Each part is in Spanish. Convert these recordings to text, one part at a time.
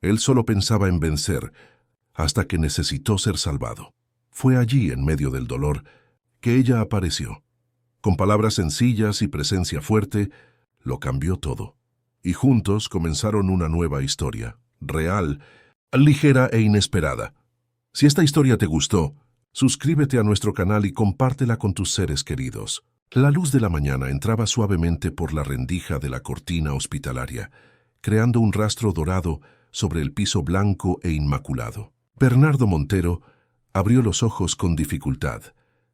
Él solo pensaba en vencer, hasta que necesitó ser salvado. Fue allí, en medio del dolor, que ella apareció. Con palabras sencillas y presencia fuerte, lo cambió todo. Y juntos comenzaron una nueva historia, real, ligera e inesperada. Si esta historia te gustó, suscríbete a nuestro canal y compártela con tus seres queridos. La luz de la mañana entraba suavemente por la rendija de la cortina hospitalaria, creando un rastro dorado sobre el piso blanco e inmaculado. Bernardo Montero abrió los ojos con dificultad,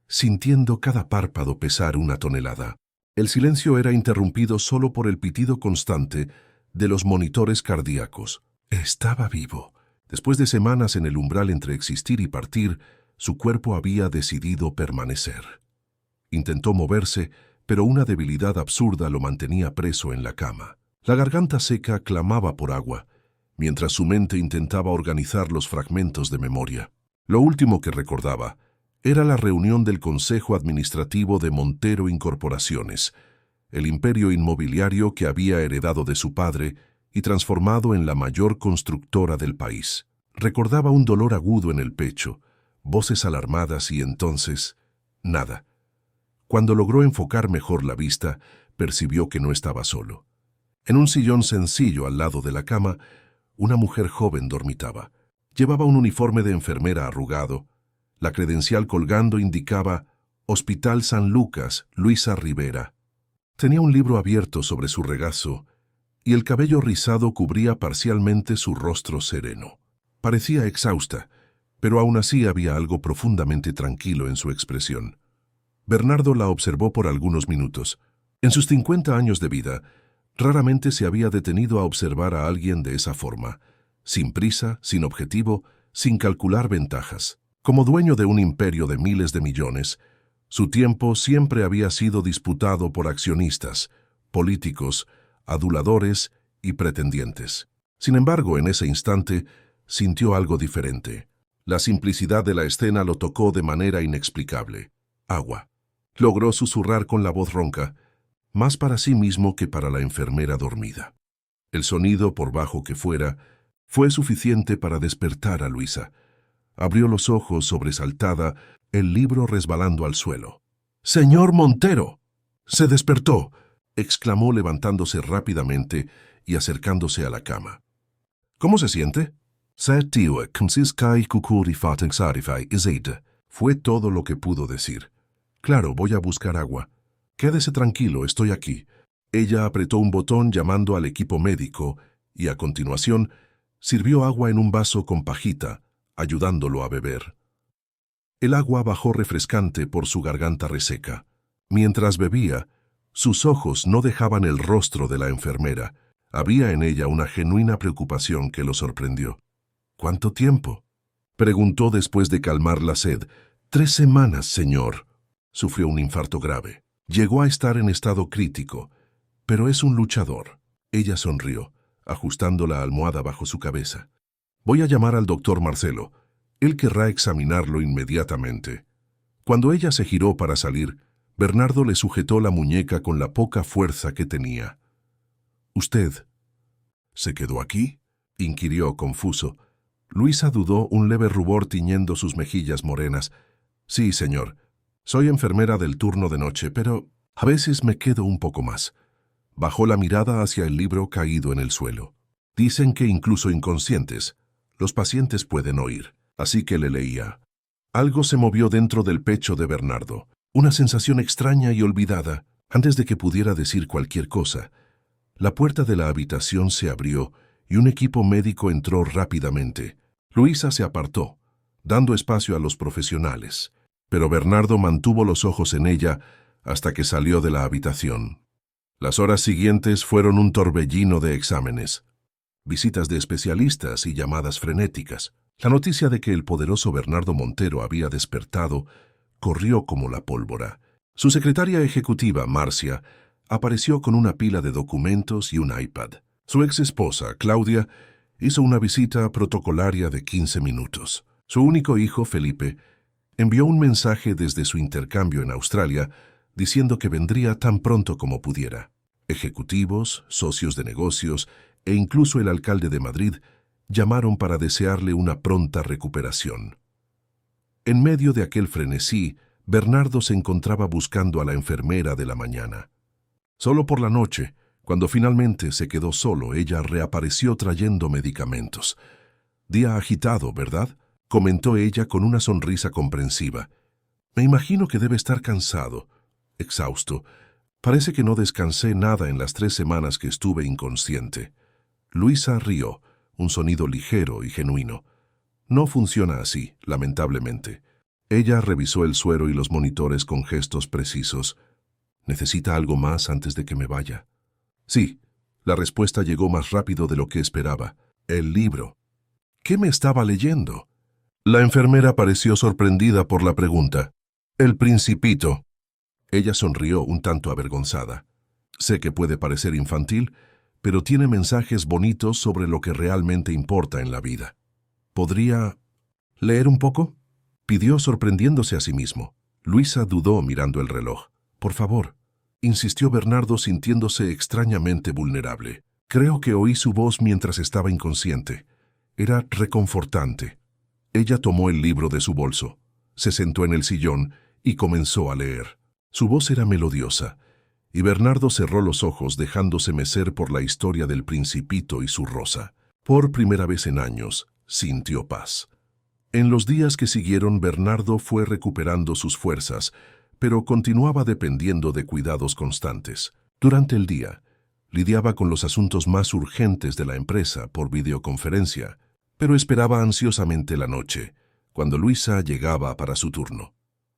sintiendo cada párpado pesar una tonelada. El silencio era interrumpido solo por el pitido constante de los monitores cardíacos. Estaba vivo. Después de semanas en el umbral entre existir y partir, su cuerpo había decidido permanecer. Intentó moverse, pero una debilidad absurda lo mantenía preso en la cama. La garganta seca clamaba por agua, mientras su mente intentaba organizar los fragmentos de memoria. Lo último que recordaba era la reunión del Consejo Administrativo de Montero Incorporaciones, el imperio inmobiliario que había heredado de su padre y transformado en la mayor constructora del país. Recordaba un dolor agudo en el pecho, voces alarmadas y entonces, nada. Cuando logró enfocar mejor la vista, percibió que no estaba solo. En un sillón sencillo al lado de la cama, una mujer joven dormitaba. Llevaba un uniforme de enfermera arrugado. La credencial colgando indicaba Hospital San Lucas, Luisa Rivera. Tenía un libro abierto sobre su regazo y el cabello rizado cubría parcialmente su rostro sereno. Parecía exhausta, pero aún así había algo profundamente tranquilo en su expresión. Bernardo la observó por algunos minutos. En sus 50 años de vida, raramente se había detenido a observar a alguien de esa forma, sin prisa, sin objetivo, sin calcular ventajas. Como dueño de un imperio de miles de millones, su tiempo siempre había sido disputado por accionistas, políticos, aduladores y pretendientes. Sin embargo, en ese instante, sintió algo diferente. La simplicidad de la escena lo tocó de manera inexplicable. Agua. Logró susurrar con la voz ronca, más para sí mismo que para la enfermera dormida. El sonido, por bajo que fuera, fue suficiente para despertar a Luisa. Abrió los ojos sobresaltada, el libro resbalando al suelo. ¡Señor Montero! Se despertó, exclamó levantándose rápidamente y acercándose a la cama. ¿Cómo se siente? Fue todo lo que pudo decir. Claro, voy a buscar agua. Quédese tranquilo, estoy aquí. Ella apretó un botón llamando al equipo médico y, a continuación, sirvió agua en un vaso con pajita, ayudándolo a beber. El agua bajó refrescante por su garganta reseca. Mientras bebía, sus ojos no dejaban el rostro de la enfermera. Había en ella una genuina preocupación que lo sorprendió. ¿Cuánto tiempo?, preguntó después de calmar la sed. 3 semanas, señor. Sufrió un infarto grave. Llegó a estar en estado crítico, pero es un luchador. Ella sonrió, ajustando la almohada bajo su cabeza. Voy a llamar al doctor Marcelo. Él querrá examinarlo inmediatamente. Cuando ella se giró para salir, Bernardo le sujetó la muñeca con la poca fuerza que tenía. ¿Usted se quedó aquí?, inquirió confuso. Luisa dudó, un leve rubor tiñendo sus mejillas morenas. Sí, señor. Soy enfermera del turno de noche, pero a veces me quedo un poco más. Bajó la mirada hacia el libro caído en el suelo. Dicen que incluso inconscientes, los pacientes pueden oír, así que le leía. Algo se movió dentro del pecho de Bernardo, una sensación extraña y olvidada. Antes de que pudiera decir cualquier cosa, la puerta de la habitación se abrió y un equipo médico entró rápidamente. Luisa se apartó, dando espacio a los profesionales, pero Bernardo mantuvo los ojos en ella hasta que salió de la habitación. Las horas siguientes fueron un torbellino de exámenes, visitas de especialistas y llamadas frenéticas. La noticia de que el poderoso Bernardo Montero había despertado corrió como la pólvora. Su secretaria ejecutiva, Marcia, apareció con una pila de documentos y un iPad. Su ex esposa, Claudia, hizo una visita protocolaria de 15 minutos. Su único hijo, Felipe, envió un mensaje desde su intercambio en Australia diciendo que vendría tan pronto como pudiera. Ejecutivos, socios de negocios e incluso el alcalde de Madrid llamaron para desearle una pronta recuperación. En medio de aquel frenesí, Bernardo se encontraba buscando a la enfermera de la mañana. Solo por la noche, cuando finalmente se quedó solo, ella reapareció trayendo medicamentos. «Día agitado, ¿verdad?», comentó ella con una sonrisa comprensiva. «Me imagino que debe estar cansado, exhausto. Parece que no descansé nada en las 3 semanas que estuve inconsciente». Luisa rió, un sonido ligero y genuino. «No funciona así, lamentablemente». Ella revisó el suero y los monitores con gestos precisos. «¿Necesita algo más antes de que me vaya?». «Sí». La respuesta llegó más rápido de lo que esperaba. «El libro». «¿Qué me estaba leyendo?». La enfermera pareció sorprendida por la pregunta. «El Principito». Ella sonrió un tanto avergonzada. «Sé que puede parecer infantil, pero tiene mensajes bonitos sobre lo que realmente importa en la vida. ¿Podría leer un poco?», pidió sorprendiéndose a sí mismo. Luisa dudó mirando el reloj. «Por favor», insistió Bernardo sintiéndose extrañamente vulnerable. «Creo que oí su voz mientras estaba inconsciente. Era reconfortante». Ella tomó el libro de su bolso, se sentó en el sillón y comenzó a leer. Su voz era melodiosa, y Bernardo cerró los ojos dejándose mecer por la historia del Principito y su rosa. Por primera vez en años, sintió paz. En los días que siguieron, Bernardo fue recuperando sus fuerzas, pero continuaba dependiendo de cuidados constantes. Durante el día, lidiaba con los asuntos más urgentes de la empresa por videoconferencia, pero esperaba ansiosamente la noche, cuando Luisa llegaba para su turno.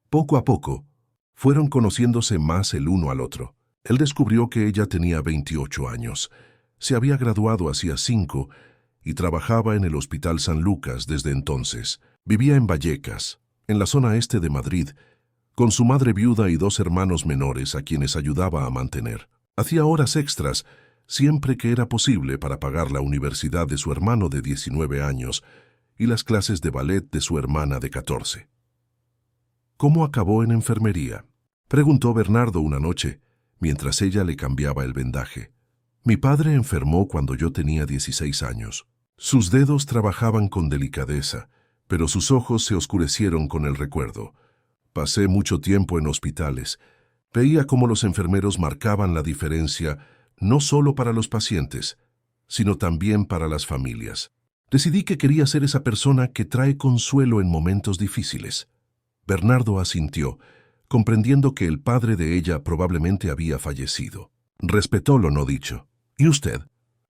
Poco a poco, fueron conociéndose más el uno al otro. Él descubrió que ella tenía 28 años, se había graduado hacía 5 y trabajaba en el Hospital San Lucas desde entonces. Vivía en Vallecas, en la zona este de Madrid, con su madre viuda y 2 hermanos menores a quienes ayudaba a mantener. Hacía horas extras siempre que era posible para pagar la universidad de su hermano de 19 años y las clases de ballet de su hermana de 14. «¿Cómo acabó en enfermería?», preguntó Bernardo una noche, mientras ella le cambiaba el vendaje. «Mi padre enfermó cuando yo tenía 16 años. Sus dedos trabajaban con delicadeza, pero sus ojos se oscurecieron con el recuerdo. Pasé mucho tiempo en hospitales. Veía cómo los enfermeros marcaban la diferencia no solo para los pacientes, sino también para las familias. Decidí que quería ser esa persona que trae consuelo en momentos difíciles». Bernardo asintió, comprendiendo que el padre de ella probablemente había fallecido. Respetó lo no dicho. «¿Y usted?»,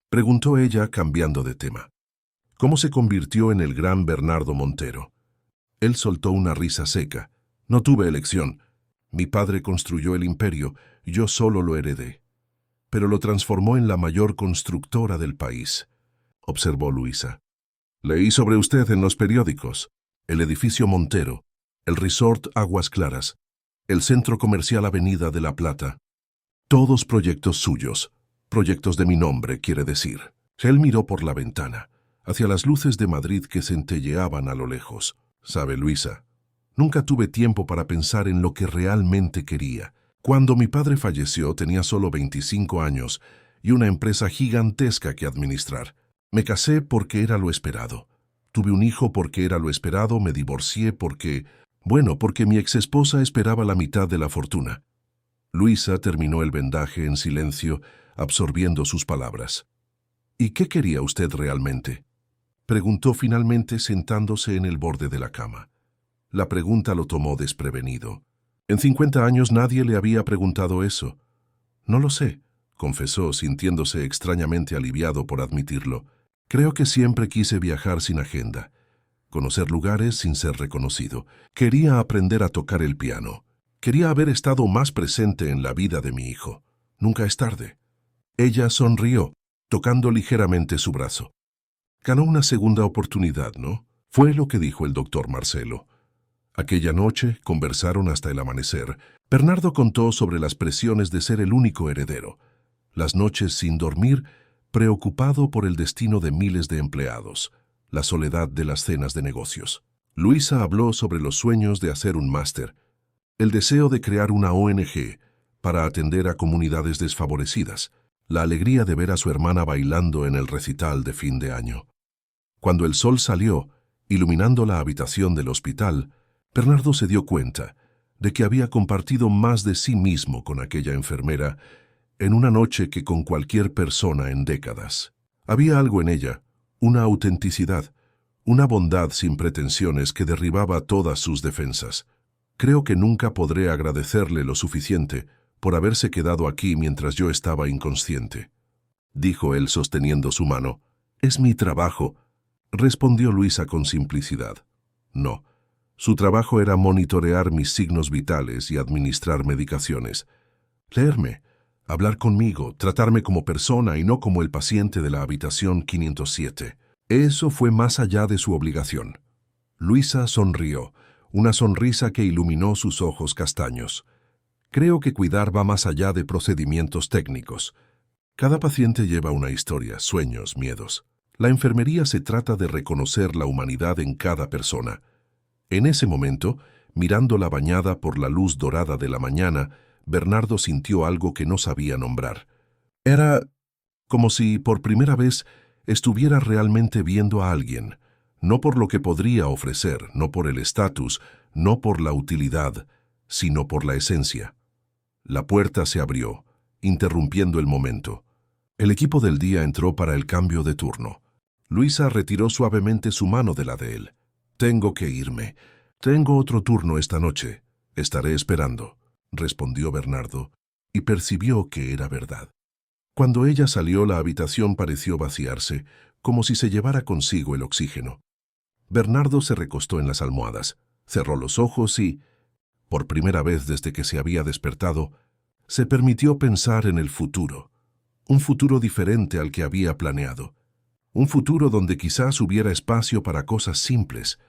preguntó ella cambiando de tema. «¿Cómo se convirtió en el gran Bernardo Montero?». Él soltó una risa seca. «No tuve elección. Mi padre construyó el imperio, yo solo lo heredé. Pero lo transformó en la mayor constructora del país», observó Luisa. «Leí sobre usted en los periódicos. El edificio Montero, el resort Aguas Claras, el centro comercial Avenida de la Plata. Todos proyectos suyos. Proyectos de mi nombre, quiere decir». Él miró por la ventana, hacia las luces de Madrid que centelleaban a lo lejos. «Sabe, Luisa, nunca tuve tiempo para pensar en lo que realmente quería. Cuando mi padre falleció tenía solo 25 años y una empresa gigantesca que administrar. Me casé porque era lo esperado. Tuve un hijo porque era lo esperado, me divorcié porque mi exesposa esperaba la mitad de la fortuna». Luisa terminó el vendaje en silencio, absorbiendo sus palabras. «¿Y qué quería usted realmente?», preguntó finalmente sentándose en el borde de la cama. La pregunta lo tomó desprevenido. En 50 años nadie le había preguntado eso. «No lo sé», confesó, sintiéndose extrañamente aliviado por admitirlo. «Creo que siempre quise viajar sin agenda, conocer lugares sin ser reconocido. Quería aprender a tocar el piano. Quería haber estado más presente en la vida de mi hijo. Nunca es tarde». Ella sonrió, tocando ligeramente su brazo. «Ganó una segunda oportunidad, ¿no?», fue lo que dijo el doctor Marcelo. Aquella noche conversaron hasta el amanecer. Bernardo contó sobre las presiones de ser el único heredero, las noches sin dormir, preocupado por el destino de miles de empleados, la soledad de las cenas de negocios. Luisa habló sobre los sueños de hacer un máster, el deseo de crear una ONG para atender a comunidades desfavorecidas, la alegría de ver a su hermana bailando en el recital de fin de año. Cuando el sol salió, iluminando la habitación del hospital, Bernardo se dio cuenta de que había compartido más de sí mismo con aquella enfermera en una noche que con cualquier persona en décadas. Había algo en ella, una autenticidad, una bondad sin pretensiones que derribaba todas sus defensas. Creo que nunca podré agradecerle lo suficiente por haberse quedado aquí mientras yo estaba inconsciente, dijo él sosteniendo su mano. Es mi trabajo, respondió Luisa con simplicidad. No, su trabajo era monitorear mis signos vitales y administrar medicaciones. Leerme, hablar conmigo, tratarme como persona y no como el paciente de la habitación 507. Eso fue más allá de su obligación. Luisa sonrió, una sonrisa que iluminó sus ojos castaños. Creo que cuidar va más allá de procedimientos técnicos. Cada paciente lleva una historia, sueños, miedos. La enfermería se trata de reconocer la humanidad en cada persona. En ese momento, mirándola bañada por la luz dorada de la mañana, Bernardo sintió algo que no sabía nombrar. Era como si, por primera vez, estuviera realmente viendo a alguien, no por lo que podría ofrecer, no por el estatus, no por la utilidad, sino por la esencia. La puerta se abrió, interrumpiendo el momento. El equipo del día entró para el cambio de turno. Luisa retiró suavemente su mano de la de él. «Tengo que irme. Tengo otro turno esta noche. Estaré esperando», respondió Bernardo, y percibió que era verdad. Cuando ella salió, la habitación pareció vaciarse, como si se llevara consigo el oxígeno. Bernardo se recostó en las almohadas, cerró los ojos y, por primera vez desde que se había despertado, se permitió pensar en el futuro. Un futuro diferente al que había planeado. Un futuro donde quizás hubiera espacio para cosas simples,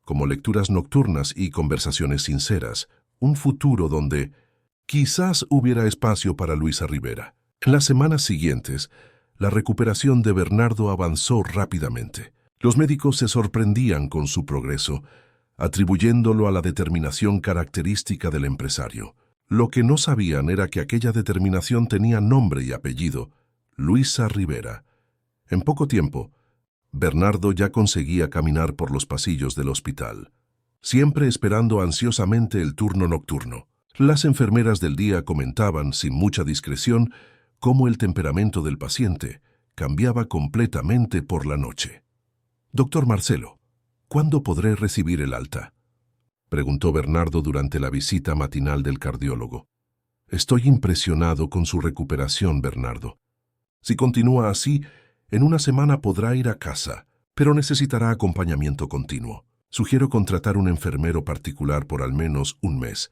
como lecturas nocturnas y conversaciones sinceras. Un futuro donde quizás hubiera espacio para Luisa Rivera. En las semanas siguientes, la recuperación de Bernardo avanzó rápidamente. Los médicos se sorprendían con su progreso, atribuyéndolo a la determinación característica del empresario. Lo que no sabían era que aquella determinación tenía nombre y apellido: Luisa Rivera. En poco tiempo, Bernardo ya conseguía caminar por los pasillos del hospital, siempre esperando ansiosamente el turno nocturno. Las enfermeras del día comentaban, sin mucha discreción, cómo el temperamento del paciente cambiaba completamente por la noche. «Doctor Marcelo, ¿cuándo podré recibir el alta?», preguntó Bernardo durante la visita matinal del cardiólogo. «Estoy impresionado con su recuperación, Bernardo. Si continúa así, en una semana podrá ir a casa, pero necesitará acompañamiento continuo. Sugiero contratar un enfermero particular por al menos un mes».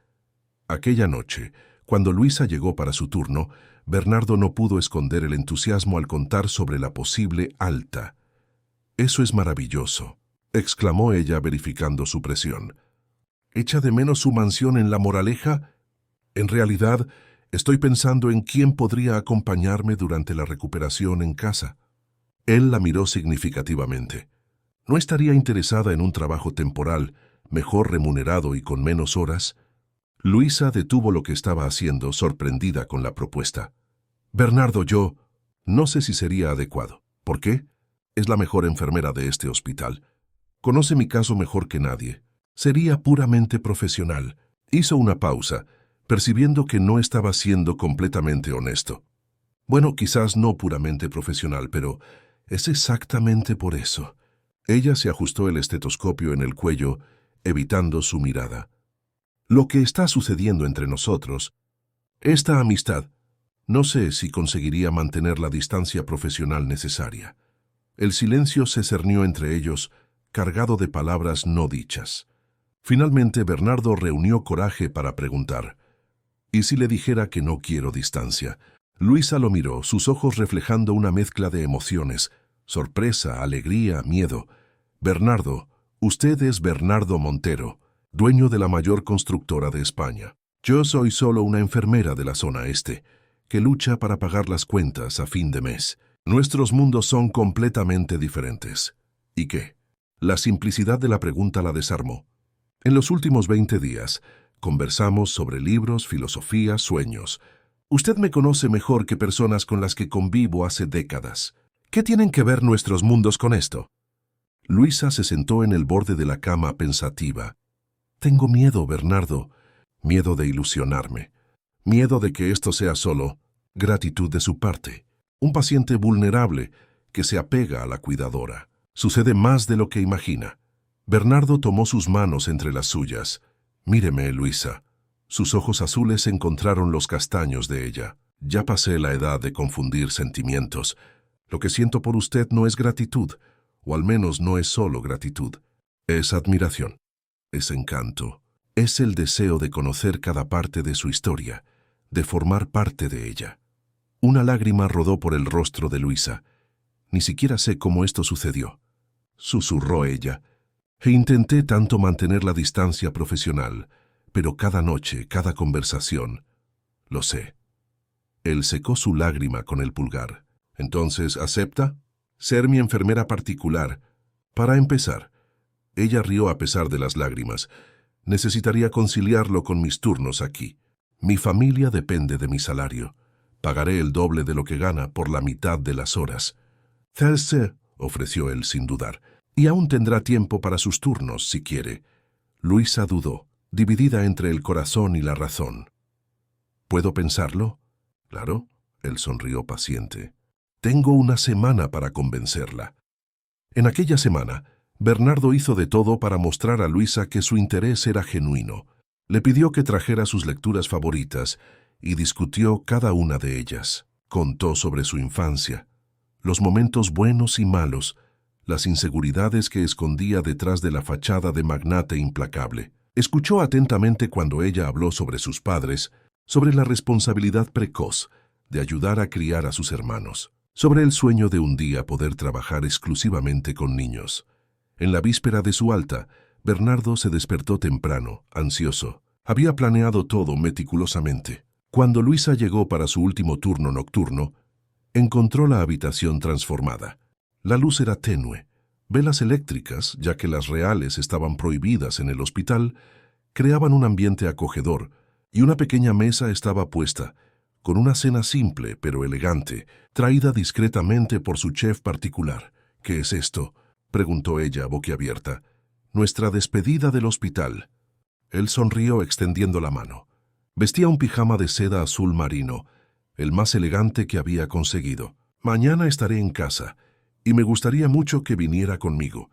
Aquella noche, cuando Luisa llegó para su turno, Bernardo no pudo esconder el entusiasmo al contar sobre la posible alta. «Eso es maravilloso», exclamó ella verificando su presión. «¿Echa de menos su mansión en La Moraleja? En realidad, estoy pensando en quién podría acompañarme durante la recuperación en casa». Él la miró significativamente. ¿No estaría interesada en un trabajo temporal, mejor remunerado y con menos horas? Luisa detuvo lo que estaba haciendo, sorprendida con la propuesta. «Bernardo, yo no sé si sería adecuado. ¿Por qué? Es la mejor enfermera de este hospital. Conoce mi caso mejor que nadie. Sería puramente profesional». Hizo una pausa, percibiendo que no estaba siendo completamente honesto. «Bueno, quizás no puramente profesional, pero es exactamente por eso». Ella se ajustó el estetoscopio en el cuello, evitando su mirada. «Lo que está sucediendo entre nosotros, esta amistad, no sé si conseguiría mantener la distancia profesional necesaria». El silencio se cernió entre ellos, cargado de palabras no dichas. Finalmente, Bernardo reunió coraje para preguntar: «¿Y si le dijera que no quiero distancia?». Luisa lo miró, sus ojos reflejando una mezcla de emociones: sorpresa, alegría, miedo. «Bernardo, usted es Bernardo Montero, dueño de la mayor constructora de España. Yo soy solo una enfermera de la zona este, que lucha para pagar las cuentas a fin de mes. Nuestros mundos son completamente diferentes». ¿Y qué? La simplicidad de la pregunta la desarmó. «En los últimos 20 días, conversamos sobre libros, filosofía, sueños. Usted me conoce mejor que personas con las que convivo hace décadas. ¿Qué tienen que ver nuestros mundos con esto?». Luisa se sentó en el borde de la cama pensativa. Tengo miedo, Bernardo. Miedo de ilusionarme. Miedo de que esto sea solo gratitud de su parte. Un paciente vulnerable que se apega a la cuidadora. Sucede más de lo que imagina. Bernardo tomó sus manos entre las suyas. Míreme, Luisa. Sus ojos azules encontraron los castaños de ella. Ya pasé la edad de confundir sentimientos. Lo que siento por usted no es gratitud, o al menos no es solo gratitud. Es admiración, es encanto, es el deseo de conocer cada parte de su historia, de formar parte de ella. Una lágrima rodó por el rostro de Luisa. Ni siquiera sé cómo esto sucedió, susurró ella, e intenté tanto mantener la distancia profesional, pero cada noche, cada conversación, lo sé. Él secó su lágrima con el pulgar. Entonces, ¿acepta? Ser mi enfermera particular. Para empezar. Ella rió a pesar de las lágrimas. Necesitaría conciliarlo con mis turnos aquí. Mi familia depende de mi salario. Pagaré el doble de lo que gana por la mitad de las horas. «Celse», ofreció él sin dudar, y aún tendrá tiempo para sus turnos, si quiere. Luisa dudó, dividida entre el corazón y la razón. ¿Puedo pensarlo? Claro, él sonrió paciente. Tengo una semana para convencerla. En aquella semana, Bernardo hizo de todo para mostrar a Luisa que su interés era genuino. Le pidió que trajera sus lecturas favoritas y discutió cada una de ellas. Contó sobre su infancia, los momentos buenos y malos, las inseguridades que escondía detrás de la fachada de magnate implacable. Escuchó atentamente cuando ella habló sobre sus padres, sobre la responsabilidad precoz de ayudar a criar a sus hermanos, sobre el sueño de un día poder trabajar exclusivamente con niños. En la víspera de su alta, Bernardo se despertó temprano, ansioso. Había planeado todo meticulosamente. Cuando Luisa llegó para su último turno nocturno, encontró la habitación transformada. La luz era tenue. Velas eléctricas, ya que las reales estaban prohibidas en el hospital, creaban un ambiente acogedor, y una pequeña mesa estaba puesta, con una cena simple pero elegante, traída discretamente por su chef particular. «¿Qué es esto?», preguntó ella, boquiabierta. «Nuestra despedida del hospital». Él sonrió extendiendo la mano. Vestía un pijama de seda azul marino, el más elegante que había conseguido. «Mañana estaré en casa, y me gustaría mucho que viniera conmigo,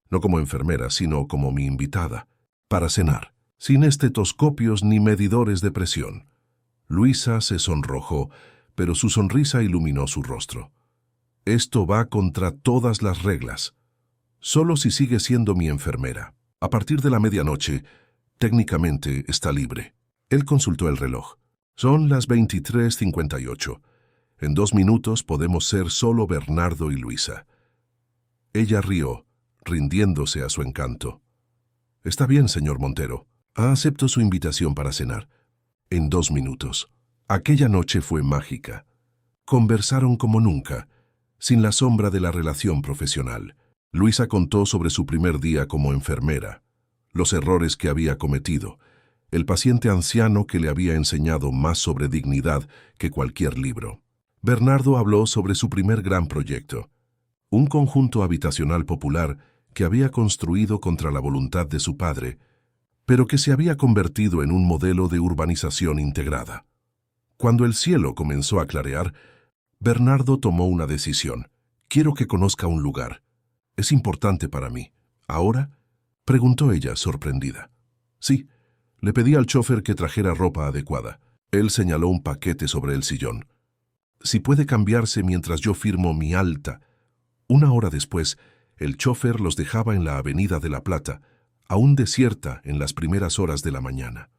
no como enfermera, sino como mi invitada, para cenar, sin estetoscopios ni medidores de presión». Luisa se sonrojó, pero su sonrisa iluminó su rostro. «Esto va contra todas las reglas. Solo si sigue siendo mi enfermera. A partir de la medianoche, técnicamente está libre». Él consultó el reloj. «Son las 23:58. En 2 minutos podemos ser solo Bernardo y Luisa». Ella rió, rindiéndose a su encanto. «Está bien, señor Montero. Acepto su invitación para cenar. En 2 minutos». Aquella noche fue mágica. Conversaron como nunca, sin la sombra de la relación profesional. Luisa contó sobre su primer día como enfermera, los errores que había cometido, el paciente anciano que le había enseñado más sobre dignidad que cualquier libro. Bernardo habló sobre su primer gran proyecto, un conjunto habitacional popular que había construido contra la voluntad de su padre, pero que se había convertido en un modelo de urbanización integrada. Cuando el cielo comenzó a clarear, Bernardo tomó una decisión. «Quiero que conozca un lugar. Es importante para mí». «¿Ahora?», preguntó ella, sorprendida. «Sí». Le pedí al chofer que trajera ropa adecuada. Él señaló un paquete sobre el sillón. «Si puede cambiarse mientras yo firmo mi alta». 1 hora después, el chofer los dejaba en la Avenida de la Plata, aún desierta en las primeras horas de la mañana.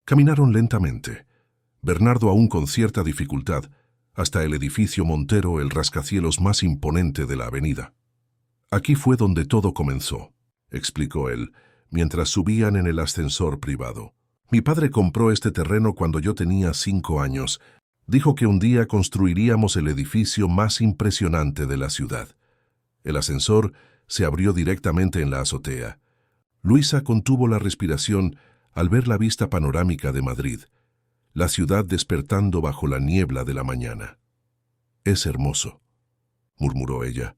Caminaron lentamente, Bernardo aún con cierta dificultad, hasta el edificio Montero, el rascacielos más imponente de la avenida. «Aquí fue donde todo comenzó», explicó él, mientras subían en el ascensor privado. «Mi padre compró este terreno cuando yo tenía 5 años. Dijo que un día construiríamos el edificio más impresionante de la ciudad». El ascensor se abrió directamente en la azotea. Luisa contuvo la respiración al ver la vista panorámica de Madrid, la ciudad despertando bajo la niebla de la mañana. «Es hermoso», murmuró ella.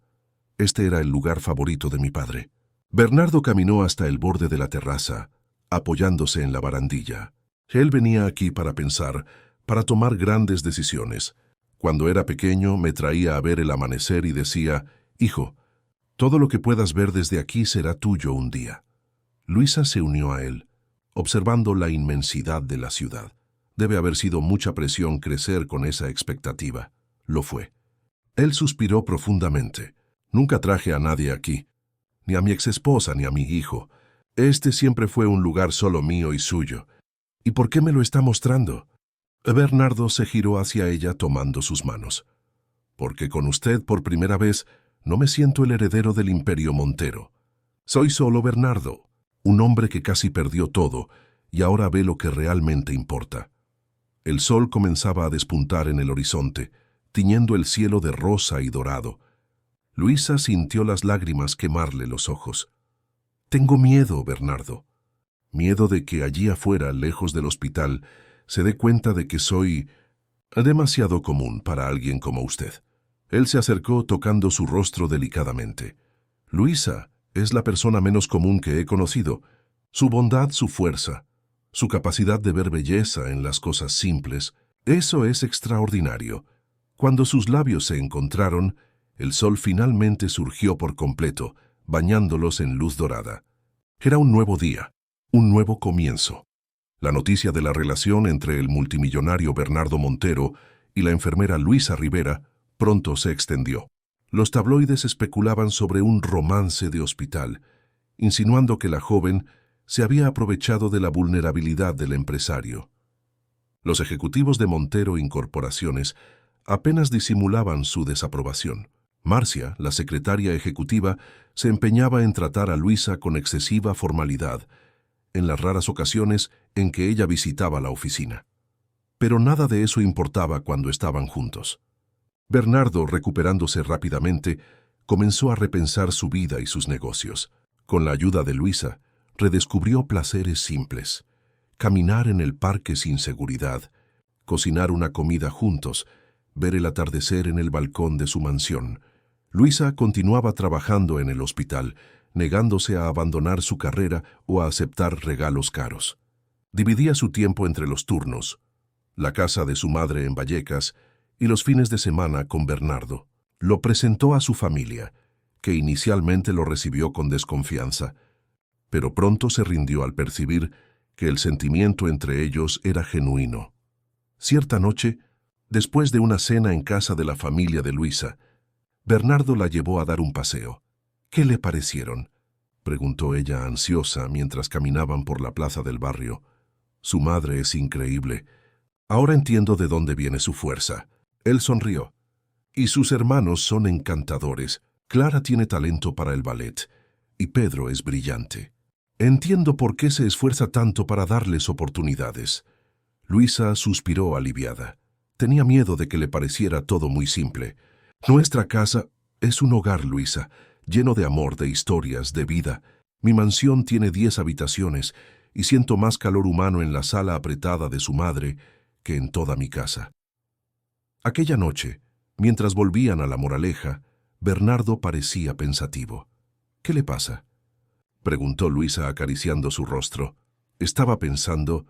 Este era el lugar favorito de mi padre. Bernardo caminó hasta el borde de la terraza, apoyándose en la barandilla. Él venía aquí para pensar, para tomar grandes decisiones. Cuando era pequeño me traía a ver el amanecer y decía, «Hijo, todo lo que puedas ver desde aquí será tuyo un día». Luisa se unió a él, observando la inmensidad de la ciudad. Debe haber sido mucha presión crecer con esa expectativa. Lo fue. Él suspiró profundamente. Nunca traje a nadie aquí, ni a mi exesposa ni a mi hijo. Este siempre fue un lugar solo mío y suyo. ¿Y por qué me lo está mostrando? Bernardo se giró hacia ella tomando sus manos. Porque con usted por primera vez no me siento el heredero del Imperio Montero. Soy solo Bernardo, un hombre que casi perdió todo y ahora ve lo que realmente importa. El sol comenzaba a despuntar en el horizonte, tiñendo el cielo de rosa y dorado. Luisa sintió las lágrimas quemarle los ojos. Tengo miedo, Bernardo. Miedo de que allí afuera, lejos del hospital, se dé cuenta de que soy demasiado común para alguien como usted. Él se acercó tocando su rostro delicadamente. Luisa es la persona menos común que he conocido. Su bondad, su fuerza, su capacidad de ver belleza en las cosas simples, eso es extraordinario. Cuando sus labios se encontraron, el sol finalmente surgió por completo, bañándolos en luz dorada. Era un nuevo día, un nuevo comienzo. La noticia de la relación entre el multimillonario Bernardo Montero y la enfermera Luisa Rivera pronto se extendió. Los tabloides especulaban sobre un romance de hospital, insinuando que la joven se había aprovechado de la vulnerabilidad del empresario. Los ejecutivos de Montero Incorporaciones apenas disimulaban su desaprobación. Marcia, la secretaria ejecutiva, se empeñaba en tratar a Luisa con excesiva formalidad, en las raras ocasiones en que ella visitaba la oficina. Pero nada de eso importaba cuando estaban juntos. Bernardo, recuperándose rápidamente, comenzó a repensar su vida y sus negocios. Con la ayuda de Luisa, redescubrió placeres simples: caminar en el parque sin seguridad, cocinar una comida juntos, ver el atardecer en el balcón de su mansión. Luisa continuaba trabajando en el hospital, negándose a abandonar su carrera o a aceptar regalos caros. Dividía su tiempo entre los turnos, la casa de su madre en Vallecas y los fines de semana con Bernardo. Lo presentó a su familia, que inicialmente lo recibió con desconfianza, pero pronto se rindió al percibir que el sentimiento entre ellos era genuino. Cierta noche, después de una cena en casa de la familia de Luisa, Bernardo la llevó a dar un paseo. «¿Qué le parecieron?», preguntó ella ansiosa mientras caminaban por la plaza del barrio. «Su madre es increíble. Ahora entiendo de dónde viene su fuerza». Él sonrió. «Y sus hermanos son encantadores. Clara tiene talento para el ballet y Pedro es brillante. Entiendo por qué se esfuerza tanto para darles oportunidades». Luisa suspiró aliviada. Tenía miedo de que le pareciera todo muy simple. «Nuestra casa es un hogar, Luisa, lleno de amor, de historias, de vida. Mi mansión tiene 10 habitaciones y siento más calor humano en la sala apretada de su madre que en toda mi casa». Aquella noche, mientras volvían a La Moraleja, Bernardo parecía pensativo. «¿Qué le pasa?», preguntó Luisa acariciando su rostro. Estaba pensando,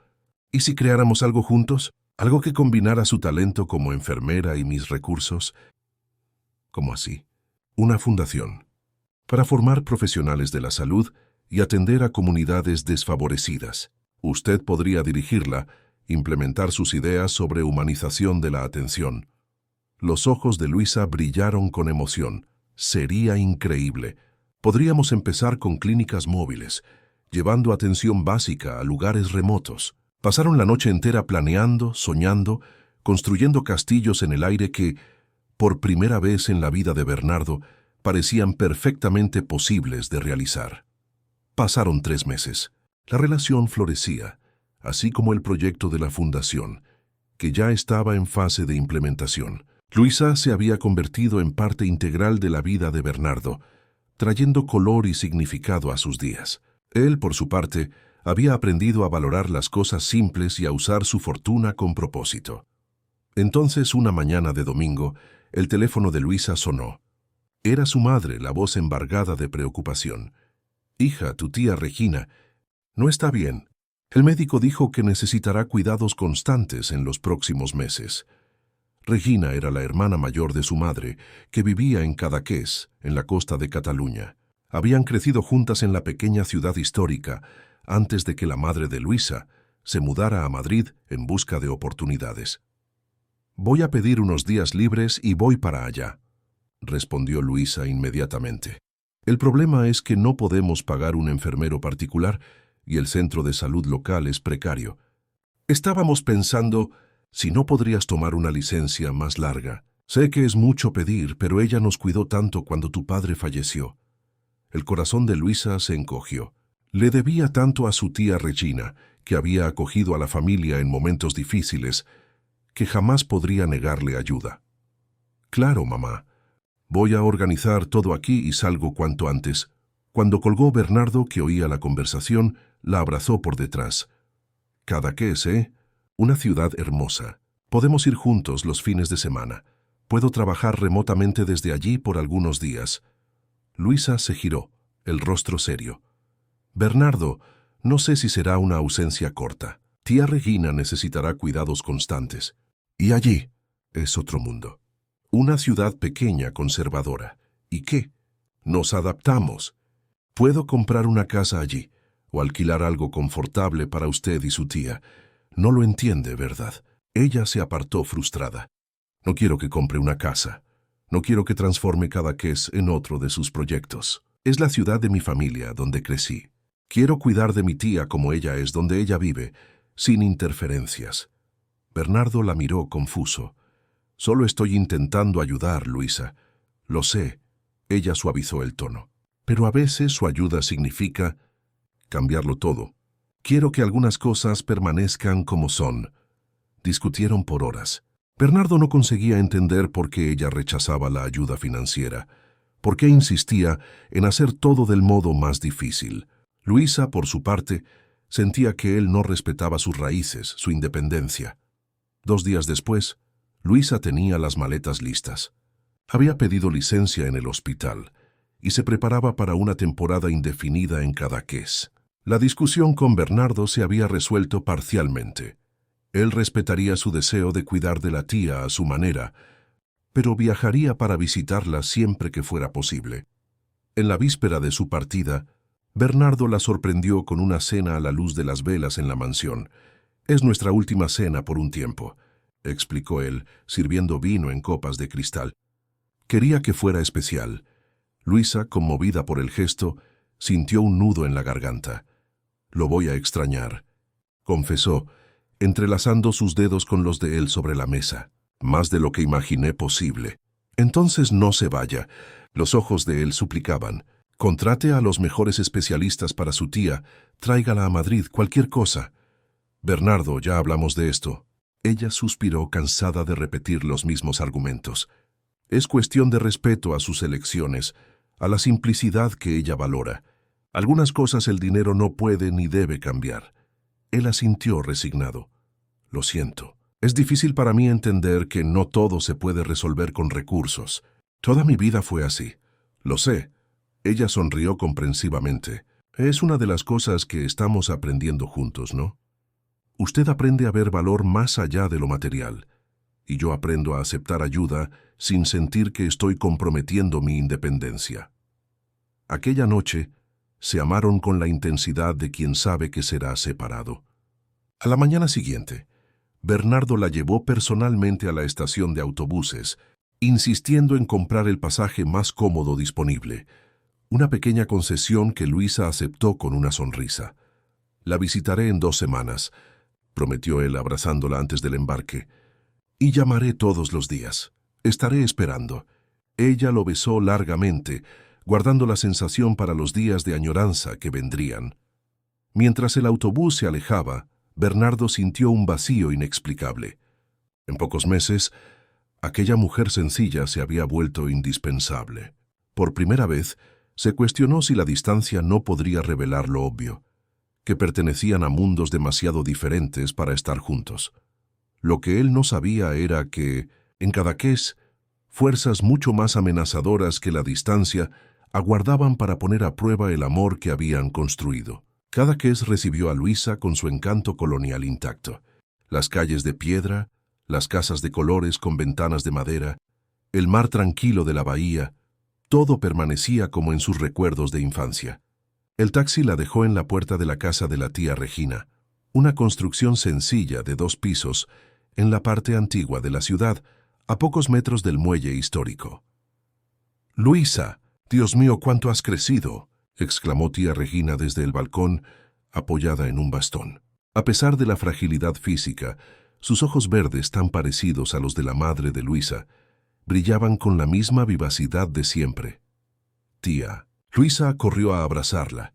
¿y si creáramos algo juntos? Algo que combinara su talento como enfermera y mis recursos. ¿Cómo así? Una fundación para formar profesionales de la salud y atender a comunidades desfavorecidas. Usted podría dirigirla, implementar sus ideas sobre humanización de la atención. Los ojos de Luisa brillaron con emoción. Sería increíble. Podríamos empezar con clínicas móviles, llevando atención básica a lugares remotos. Pasaron la noche entera planeando, soñando, construyendo castillos en el aire que, por primera vez en la vida de Bernardo, parecían perfectamente posibles de realizar. Pasaron 3 meses. La relación florecía, así como el proyecto de la fundación, que ya estaba en fase de implementación. Luisa se había convertido en parte integral de la vida de Bernardo, trayendo color y significado a sus días. Él, por su parte, había aprendido a valorar las cosas simples y a usar su fortuna con propósito. Entonces, una mañana de domingo, el teléfono de Luisa sonó. Era su madre, la voz embargada de preocupación. «Hija, tu tía Regina, no está bien. El médico dijo que necesitará cuidados constantes en los próximos meses». Regina era la hermana mayor de su madre, que vivía en Cadaqués, en la costa de Cataluña. Habían crecido juntas en la pequeña ciudad histórica, antes de que la madre de Luisa se mudara a Madrid en busca de oportunidades. «Voy a pedir unos días libres y voy para allá», respondió Luisa inmediatamente. «El problema es que no podemos pagar un enfermero particular y el centro de salud local es precario. Estábamos pensando si no podrías tomar una licencia más larga. Sé que es mucho pedir, pero ella nos cuidó tanto cuando tu padre falleció». El corazón de Luisa se encogió. Le debía tanto a su tía Regina, que había acogido a la familia en momentos difíciles, que jamás podría negarle ayuda. «Claro, mamá. Voy a organizar todo aquí y salgo cuanto antes». Cuando colgó, Bernardo, que oía la conversación, la abrazó por detrás. «Cadaqués, ¿eh? Una ciudad hermosa. Podemos ir juntos los fines de semana. Puedo trabajar remotamente desde allí por algunos días». Luisa se giró, el rostro serio. «Bernardo, no sé si será una ausencia corta. Tía Regina necesitará cuidados constantes. Y allí es otro mundo. Una ciudad pequeña, conservadora. ¿Y qué? Nos adaptamos. Puedo comprar una casa allí, o alquilar algo confortable para usted y su tía. No lo entiende, ¿verdad?». Ella se apartó frustrada. «No quiero que compre una casa. No quiero que transforme Cadaqués en otro de sus proyectos. Es la ciudad de mi familia, donde crecí. Quiero cuidar de mi tía como ella es, donde ella vive, sin interferencias». Bernardo la miró confuso. «Solo estoy intentando ayudar, Luisa. Lo sé». Ella suavizó el tono. «Pero a veces su ayuda significa cambiarlo todo. Quiero que algunas cosas permanezcan como son». Discutieron por horas. Bernardo no conseguía entender por qué ella rechazaba la ayuda financiera, por qué insistía en hacer todo del modo más difícil. Luisa, por su parte, sentía que él no respetaba sus raíces, su independencia. 2 días después, Luisa tenía las maletas listas. Había pedido licencia en el hospital y se preparaba para una temporada indefinida en Cadaqués. La discusión con Bernardo se había resuelto parcialmente. Él respetaría su deseo de cuidar de la tía a su manera, pero viajaría para visitarla siempre que fuera posible. En la víspera de su partida, Bernardo la sorprendió con una cena a la luz de las velas en la mansión. «Es nuestra última cena por un tiempo», explicó él, sirviendo vino en copas de cristal. Quería que fuera especial. Luisa, conmovida por el gesto, sintió un nudo en la garganta. «Lo voy a extrañar», confesó, entrelazando sus dedos con los de él sobre la mesa. «Más de lo que imaginé posible». «Entonces no se vaya». Los ojos de él suplicaban. «Contrate a los mejores especialistas para su tía. Tráigala a Madrid, cualquier cosa». «Bernardo, ya hablamos de esto». Ella suspiró, cansada de repetir los mismos argumentos. «Es cuestión de respeto a sus elecciones, a la simplicidad que ella valora. Algunas cosas el dinero no puede ni debe cambiar». Él asintió resignado. «Lo siento. Es difícil para mí entender que no todo se puede resolver con recursos. Toda mi vida fue así». «Lo sé». Ella sonrió comprensivamente. «Es una de las cosas que estamos aprendiendo juntos, ¿no? Usted aprende a ver valor más allá de lo material, y yo aprendo a aceptar ayuda sin sentir que estoy comprometiendo mi independencia». Aquella noche se amaron con la intensidad de quien sabe que será separado. A la mañana siguiente, Bernardo la llevó personalmente a la estación de autobuses, insistiendo en comprar el pasaje más cómodo disponible, una pequeña concesión que Luisa aceptó con una sonrisa. «La visitaré en 2 semanas», prometió él abrazándola antes del embarque, «y llamaré todos los días. Estaré esperando». Ella lo besó largamente, guardando la sensación para los días de añoranza que vendrían. Mientras el autobús se alejaba, Bernardo sintió un vacío inexplicable. En pocos meses, aquella mujer sencilla se había vuelto indispensable. Por primera vez, se cuestionó si la distancia no podría revelar lo obvio, que pertenecían a mundos demasiado diferentes para estar juntos. Lo que él no sabía era que, en Cadaqués, Fuerzas mucho más amenazadoras que la distancia aguardaban para poner a prueba el amor que habían construido. Cadaqués recibió a Luisa con su encanto colonial intacto. Las calles de piedra, las casas de colores con ventanas de madera, el mar tranquilo de la bahía, todo permanecía como en sus recuerdos de infancia. El taxi la dejó en la puerta de la casa de la tía Regina, una construcción sencilla de 2 pisos en la parte antigua de la ciudad, a pocos metros del muelle histórico. «Luisa, Dios mío, cuánto has crecido», exclamó tía Regina desde el balcón, apoyada en un bastón. A pesar de la fragilidad física, sus ojos verdes, tan parecidos a los de la madre de Luisa, brillaban con la misma vivacidad de siempre. «Tía». Luisa corrió a abrazarla,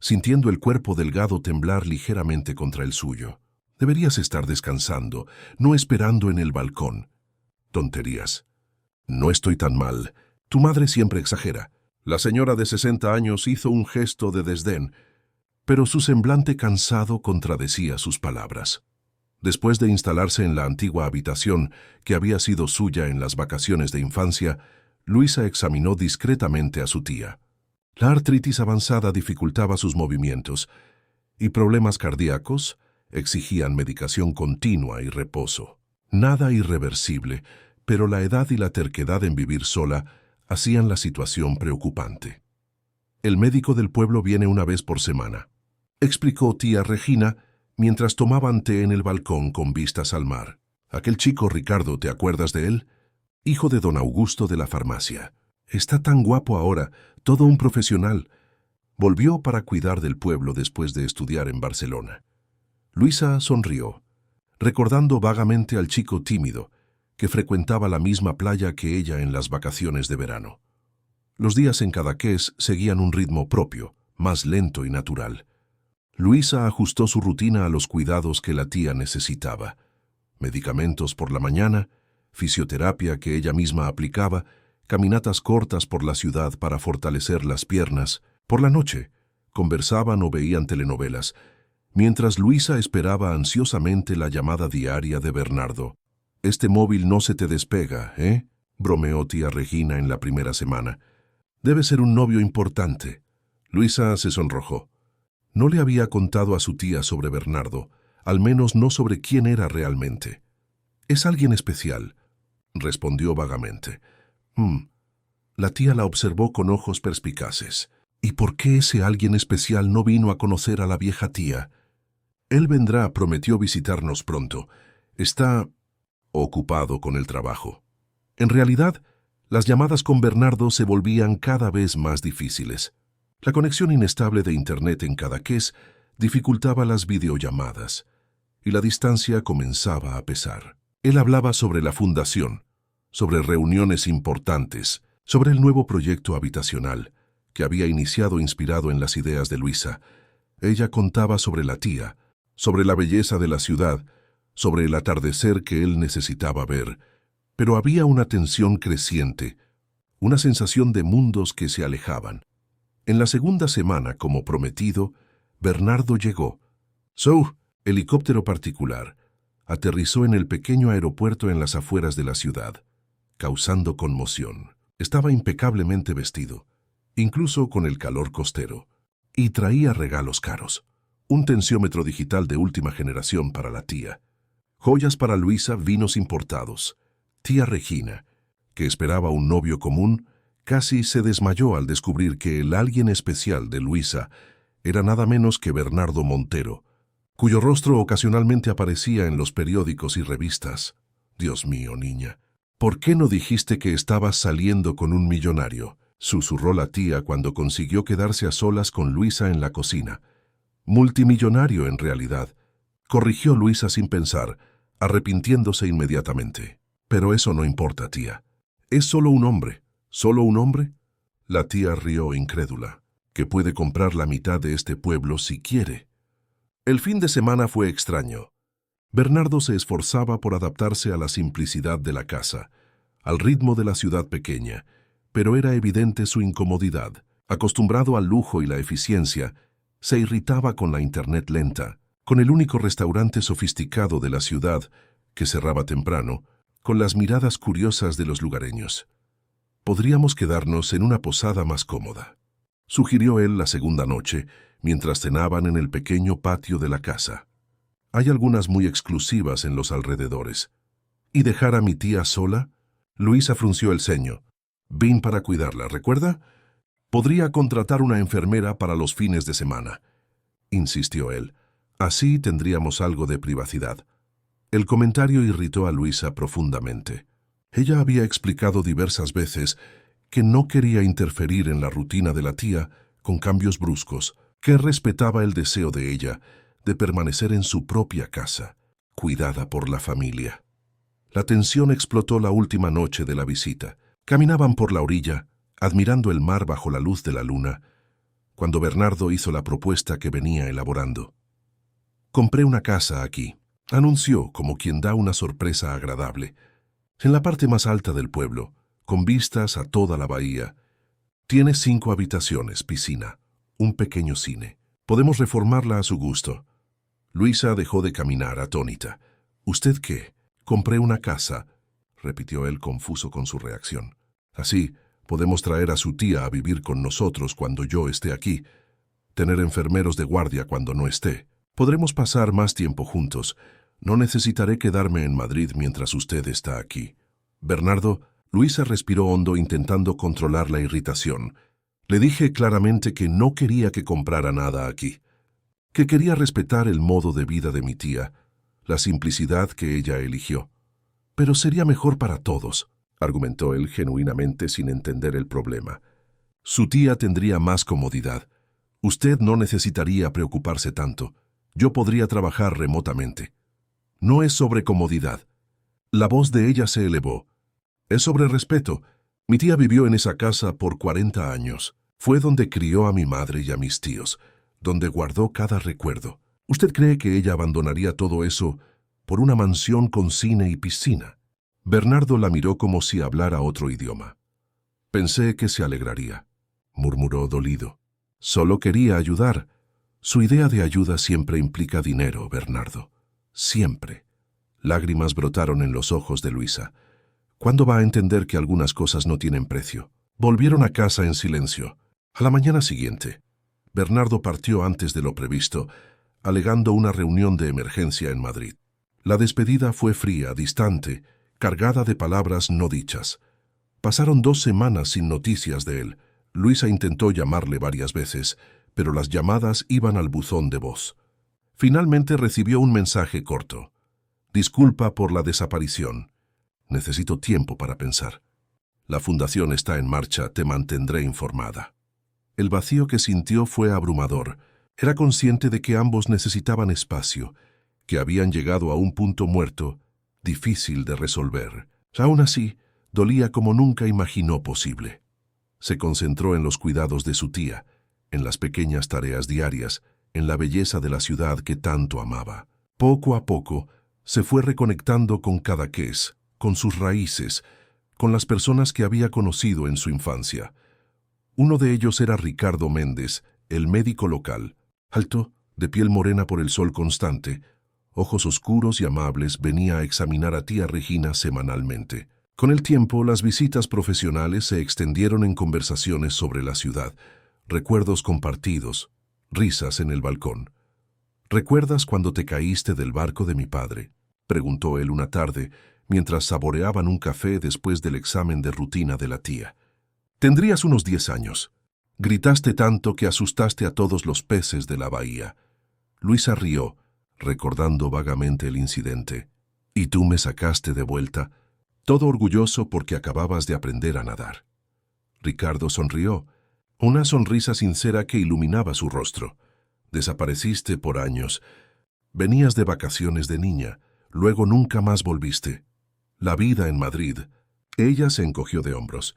sintiendo el cuerpo delgado temblar ligeramente contra el suyo. «Deberías estar descansando, no esperando en el balcón». «Tonterías. No estoy tan mal. Tu madre siempre exagera». La señora de 60 años hizo un gesto de desdén, pero su semblante cansado contradecía sus palabras. Después de instalarse en la antigua habitación que había sido suya en las vacaciones de infancia, Luisa examinó discretamente a su tía. La artritis avanzada dificultaba sus movimientos y problemas cardíacos exigían medicación continua y reposo. Nada irreversible, pero la edad y la terquedad en vivir sola hacían la situación preocupante. «El médico del pueblo viene una vez por semana», explicó tía Regina mientras tomaban té en el balcón con vistas al mar. «Aquel chico Ricardo, ¿te acuerdas de él? Hijo de don Augusto de la farmacia. Está tan guapo ahora, todo un profesional. Volvió para cuidar del pueblo después de estudiar en Barcelona». Luisa sonrió, recordando vagamente al chico tímido que frecuentaba la misma playa que ella en las vacaciones de verano. Los días en Cadaqués seguían un ritmo propio, más lento y natural. Luisa ajustó su rutina a los cuidados que la tía necesitaba. Medicamentos por la mañana, fisioterapia que ella misma aplicaba, caminatas cortas por la ciudad para fortalecer las piernas. Por la noche, conversaban o veían telenovelas, mientras Luisa esperaba ansiosamente la llamada diaria de Bernardo. «Este móvil no se te despega, ¿eh?», bromeó tía Regina en la primera semana. «Debe ser un novio importante». Luisa se sonrojó. No le había contado a su tía sobre Bernardo, al menos no sobre quién era realmente. «Es alguien especial», respondió vagamente. La tía la observó con ojos perspicaces. «¿Y por qué ese alguien especial no vino a conocer a la vieja tía?» «Él vendrá», prometió visitarnos pronto. «Está ocupado con el trabajo». En realidad, las llamadas con Bernardo se volvían cada vez más difíciles. La conexión inestable de Internet en Cadaqués dificultaba las videollamadas, y la distancia comenzaba a pesar. Él hablaba sobre la fundación, sobre reuniones importantes, sobre el nuevo proyecto habitacional que había iniciado inspirado en las ideas de Luisa. Ella contaba sobre la tía, sobre la belleza de la ciudad, sobre el atardecer que él necesitaba ver, pero había una tensión creciente, una sensación de mundos que se alejaban. En la segunda semana, como prometido, Bernardo llegó. Su helicóptero particular aterrizó en el pequeño aeropuerto en las afueras de la ciudad, causando conmoción. Estaba impecablemente vestido, incluso con el calor costero, y traía regalos caros. Un tensiómetro digital de última generación para la tía, joyas para Luisa, vinos importados. Tía Regina, que esperaba un novio común, casi se desmayó al descubrir que el alguien especial de Luisa era nada menos que Bernardo Montero, cuyo rostro ocasionalmente aparecía en los periódicos y revistas. «Dios mío, niña, ¿por qué no dijiste que estabas saliendo con un millonario?», susurró la tía cuando consiguió quedarse a solas con Luisa en la cocina. «Multimillonario, en realidad», corrigió Luisa sin pensar, arrepintiéndose inmediatamente. «Pero eso no importa, tía. Es solo un hombre». «¿Solo un hombre?». La tía rió incrédula. «Que puede comprar la mitad de este pueblo si quiere». El fin de semana fue extraño. Bernardo se esforzaba por adaptarse a la simplicidad de la casa, al ritmo de la ciudad pequeña, pero era evidente su incomodidad. Acostumbrado al lujo y la eficiencia, se irritaba con la internet lenta, con el único restaurante sofisticado de la ciudad, que cerraba temprano, con las miradas curiosas de los lugareños. Podríamos quedarnos en una posada más cómoda, sugirió él la segunda noche, mientras cenaban en el pequeño patio de la casa. Hay algunas muy exclusivas en los alrededores. ¿Y dejar a mi tía sola? Luisa frunció el ceño. Vine para cuidarla, ¿recuerda? Podría contratar una enfermera para los fines de semana, insistió él. Así tendríamos algo de privacidad. El comentario irritó a Luisa profundamente. Ella había explicado diversas veces que no quería interferir en la rutina de la tía con cambios bruscos, que respetaba el deseo de ella de permanecer en su propia casa, cuidada por la familia. La tensión explotó la última noche de la visita. Caminaban por la orilla, admirando el mar bajo la luz de la luna, cuando Bernardo hizo la propuesta que venía elaborando. «Compré una casa aquí», anunció como quien da una sorpresa agradable, en la parte más alta del pueblo, con vistas a toda la bahía. Tiene 5 habitaciones, piscina, un pequeño cine. Podemos reformarla a su gusto. Luisa dejó de caminar atónita. «¿Usted qué?» «Compré una casa», repitió él confuso con su reacción. «Así, podemos traer a su tía a vivir con nosotros cuando yo esté aquí, tener enfermeros de guardia cuando no esté. Podremos pasar más tiempo juntos. No necesitaré quedarme en Madrid mientras usted está aquí». «Bernardo», Luisa respiró hondo intentando controlar la irritación. «Le dije claramente que no quería que comprara nada aquí, que quería respetar el modo de vida de mi tía, la simplicidad que ella eligió. Pero sería mejor para todos», argumentó él genuinamente sin entender el problema. «Su tía tendría más comodidad. Usted no necesitaría preocuparse tanto. Yo podría trabajar remotamente. No es sobre comodidad». La voz de ella se elevó. «Es sobre respeto. Mi tía vivió en esa casa por 40 años. Fue donde crió a mi madre y a mis tíos, donde guardó cada recuerdo. ¿Usted cree que ella abandonaría todo eso por una mansión con cine y piscina?» Bernardo la miró como si hablara otro idioma. «Pensé que se alegraría», murmuró dolido. «Solo quería ayudar. Su idea de ayuda siempre implica dinero, Bernardo. Siempre». Lágrimas brotaron en los ojos de Luisa. ¿Cuándo va a entender que algunas cosas no tienen precio? Volvieron a casa en silencio. A la mañana siguiente, Bernardo partió antes de lo previsto, alegando una reunión de emergencia en Madrid. La despedida fue fría, distante, cargada de palabras no dichas. Pasaron 2 semanas sin noticias de él. Luisa intentó llamarle varias veces, pero las llamadas iban al buzón de voz. Finalmente recibió un mensaje corto. «Disculpa por la desaparición. Necesito tiempo para pensar. La fundación está en marcha, te mantendré informada». El vacío que sintió fue abrumador. Era consciente de que ambos necesitaban espacio, que habían llegado a un punto muerto, difícil de resolver. Aún así, dolía como nunca imaginó posible. Se concentró en los cuidados de su tía, en las pequeñas tareas diarias, en la belleza de la ciudad que tanto amaba. Poco a poco, se fue reconectando con Cadaqués, con sus raíces, con las personas que había conocido en su infancia. Uno de ellos era Ricardo Méndez, el médico local. Alto, de piel morena por el sol constante, ojos oscuros y amables, venía a examinar a tía Regina semanalmente. Con el tiempo, las visitas profesionales se extendieron en conversaciones sobre la ciudad, recuerdos compartidos, risas en el balcón. «¿Recuerdas cuando te caíste del barco de mi padre?», preguntó él una tarde, mientras saboreaban un café después del examen de rutina de la tía. «Tendrías unos 10 años. Gritaste tanto que asustaste a todos los peces de la bahía». Luisa rió, recordando vagamente el incidente. «¿Y tú me sacaste de vuelta?» todo orgulloso porque acababas de aprender a nadar. Ricardo sonrió, una sonrisa sincera que iluminaba su rostro. Desapareciste por años. Venías de vacaciones de niña, luego nunca más volviste. La vida en Madrid. Ella se encogió de hombros.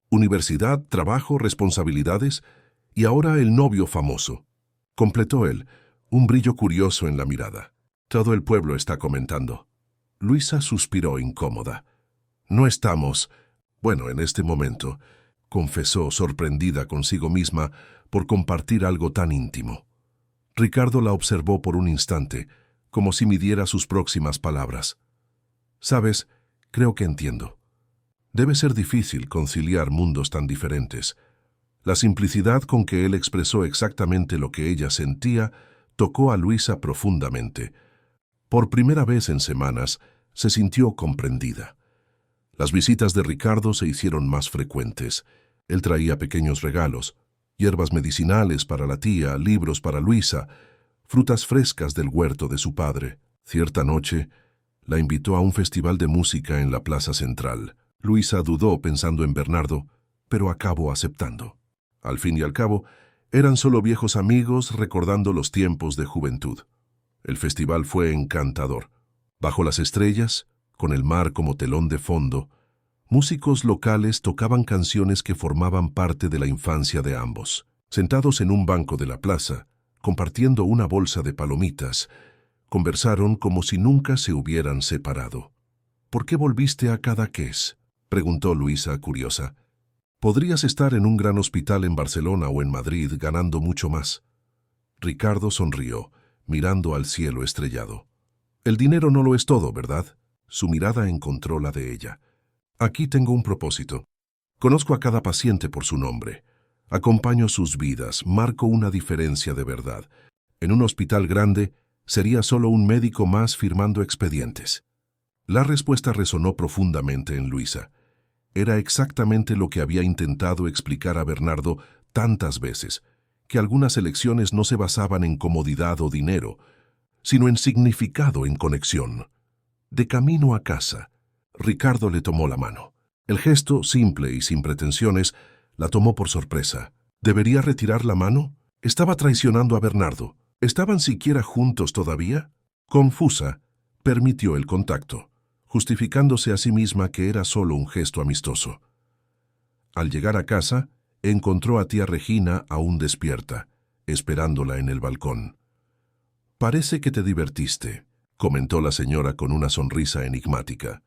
Universidad, trabajo, responsabilidades y ahora el novio famoso. Completó él, un brillo curioso en la mirada. Todo el pueblo está comentando. Luisa suspiró incómoda. No estamos, bueno, en este momento, confesó sorprendida consigo misma por compartir algo tan íntimo. Ricardo la observó por un instante, como si midiera sus próximas palabras. Sabes, Creo que entiendo. Debe ser difícil conciliar mundos tan diferentes. La simplicidad con que él expresó exactamente lo que ella sentía tocó a Luisa profundamente. Por primera vez en semanas, se sintió comprendida. Las visitas de Ricardo se hicieron más frecuentes. Él traía pequeños regalos, hierbas medicinales para la tía, libros para Luisa, frutas frescas del huerto de su padre. Cierta noche, la invitó a un festival de música en la plaza central. Luisa dudó pensando en Bernardo, pero acabó aceptando. Al fin y al cabo, eran solo viejos amigos recordando los tiempos de juventud. El festival fue encantador. Bajo las estrellas, con el mar como telón de fondo, músicos locales tocaban canciones que formaban parte de la infancia de ambos. Sentados en un banco de la plaza, compartiendo una bolsa de palomitas, conversaron como si nunca se hubieran separado. «¿Por qué volviste a Cadaqués?», preguntó Luisa, curiosa. «Podrías estar en un gran hospital en Barcelona o en Madrid ganando mucho más». Ricardo sonrió, mirando al cielo estrellado. «El dinero no lo es todo, ¿verdad?». Su mirada encontró la de ella. «Aquí tengo un propósito. Conozco a cada paciente por su nombre. Acompaño sus vidas, marco una diferencia de verdad. En un hospital grande, sería solo un médico más firmando expedientes». La respuesta resonó profundamente en Luisa. Era exactamente lo que había intentado explicar a Bernardo tantas veces, que algunas elecciones no se basaban en comodidad o dinero, sino en significado, en conexión. De camino a casa, Ricardo le tomó la mano. El gesto, simple y sin pretensiones, la tomó por sorpresa. ¿Debería retirar la mano? Estaba traicionando a Bernardo. ¿Estaban siquiera juntos todavía? Confusa, permitió el contacto, justificándose a sí misma que era solo un gesto amistoso. Al llegar a casa, encontró a tía Regina aún despierta, esperándola en el balcón. «Parece que te divertiste», comentó la señora con una sonrisa enigmática.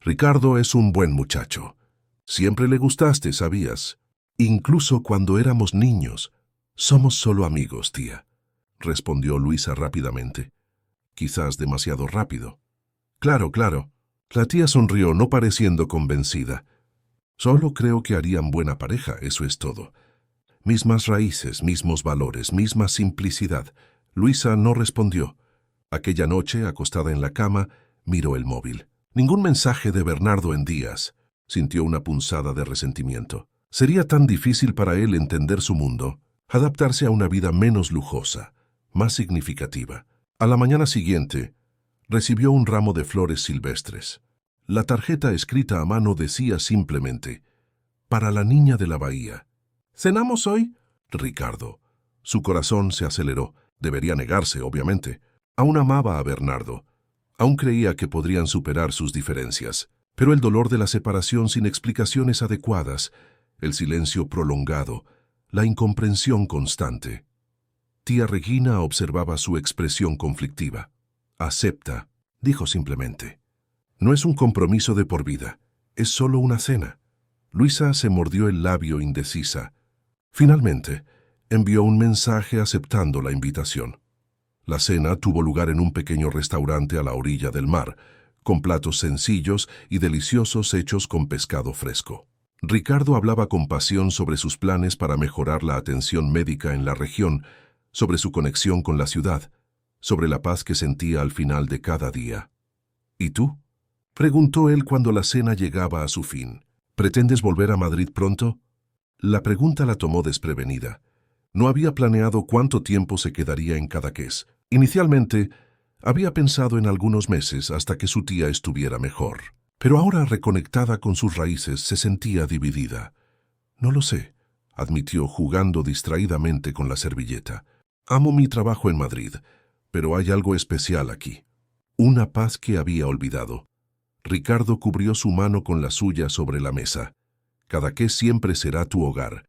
«Ricardo es un buen muchacho. Siempre le gustaste, ¿sabías? Incluso cuando éramos niños. Somos solo amigos, tía», respondió Luisa rápidamente. Quizás demasiado rápido. «Claro, claro». La tía sonrió, no pareciendo convencida. «Solo creo que harían buena pareja, eso es todo. Mismas raíces, mismos valores, misma simplicidad». Luisa no respondió. Aquella noche, acostada en la cama, miró el móvil. Ningún mensaje de Bernardo en días. Sintió una punzada de resentimiento. Sería tan difícil para él entender su mundo, adaptarse a una vida menos lujosa, más significativa. A la mañana siguiente, recibió un ramo de flores silvestres. La tarjeta escrita a mano decía simplemente: «Para la niña de la bahía». «¿Cenamos hoy?», Ricardo. Su corazón se aceleró. Debería negarse, obviamente. Aún amaba a Bernardo. Aún creía que podrían superar sus diferencias. Pero el dolor de la separación sin explicaciones adecuadas, el silencio prolongado, la incomprensión constante. Tía Regina observaba su expresión conflictiva. «Acepta», dijo simplemente. «No es un compromiso de por vida, es solo una cena». Luisa se mordió el labio indecisa. Finalmente, envió un mensaje aceptando la invitación. La cena tuvo lugar en un pequeño restaurante a la orilla del mar, con platos sencillos y deliciosos hechos con pescado fresco. Ricardo hablaba con pasión sobre sus planes para mejorar la atención médica en la región, sobre su conexión con la ciudad, sobre la paz que sentía al final de cada día. «¿Y tú?», preguntó él cuando la cena llegaba a su fin. «¿Pretendes volver a Madrid pronto?». La pregunta la tomó desprevenida. No había planeado cuánto tiempo se quedaría en Cadaqués. Inicialmente, había pensado en algunos meses hasta que su tía estuviera mejor. Pero ahora, reconectada con sus raíces, se sentía dividida. «No lo sé», admitió jugando distraídamente con la servilleta. «Amo mi trabajo en Madrid, pero hay algo especial aquí». Una paz que había olvidado. Ricardo cubrió su mano con la suya sobre la mesa. «Cadaqués siempre será tu hogar,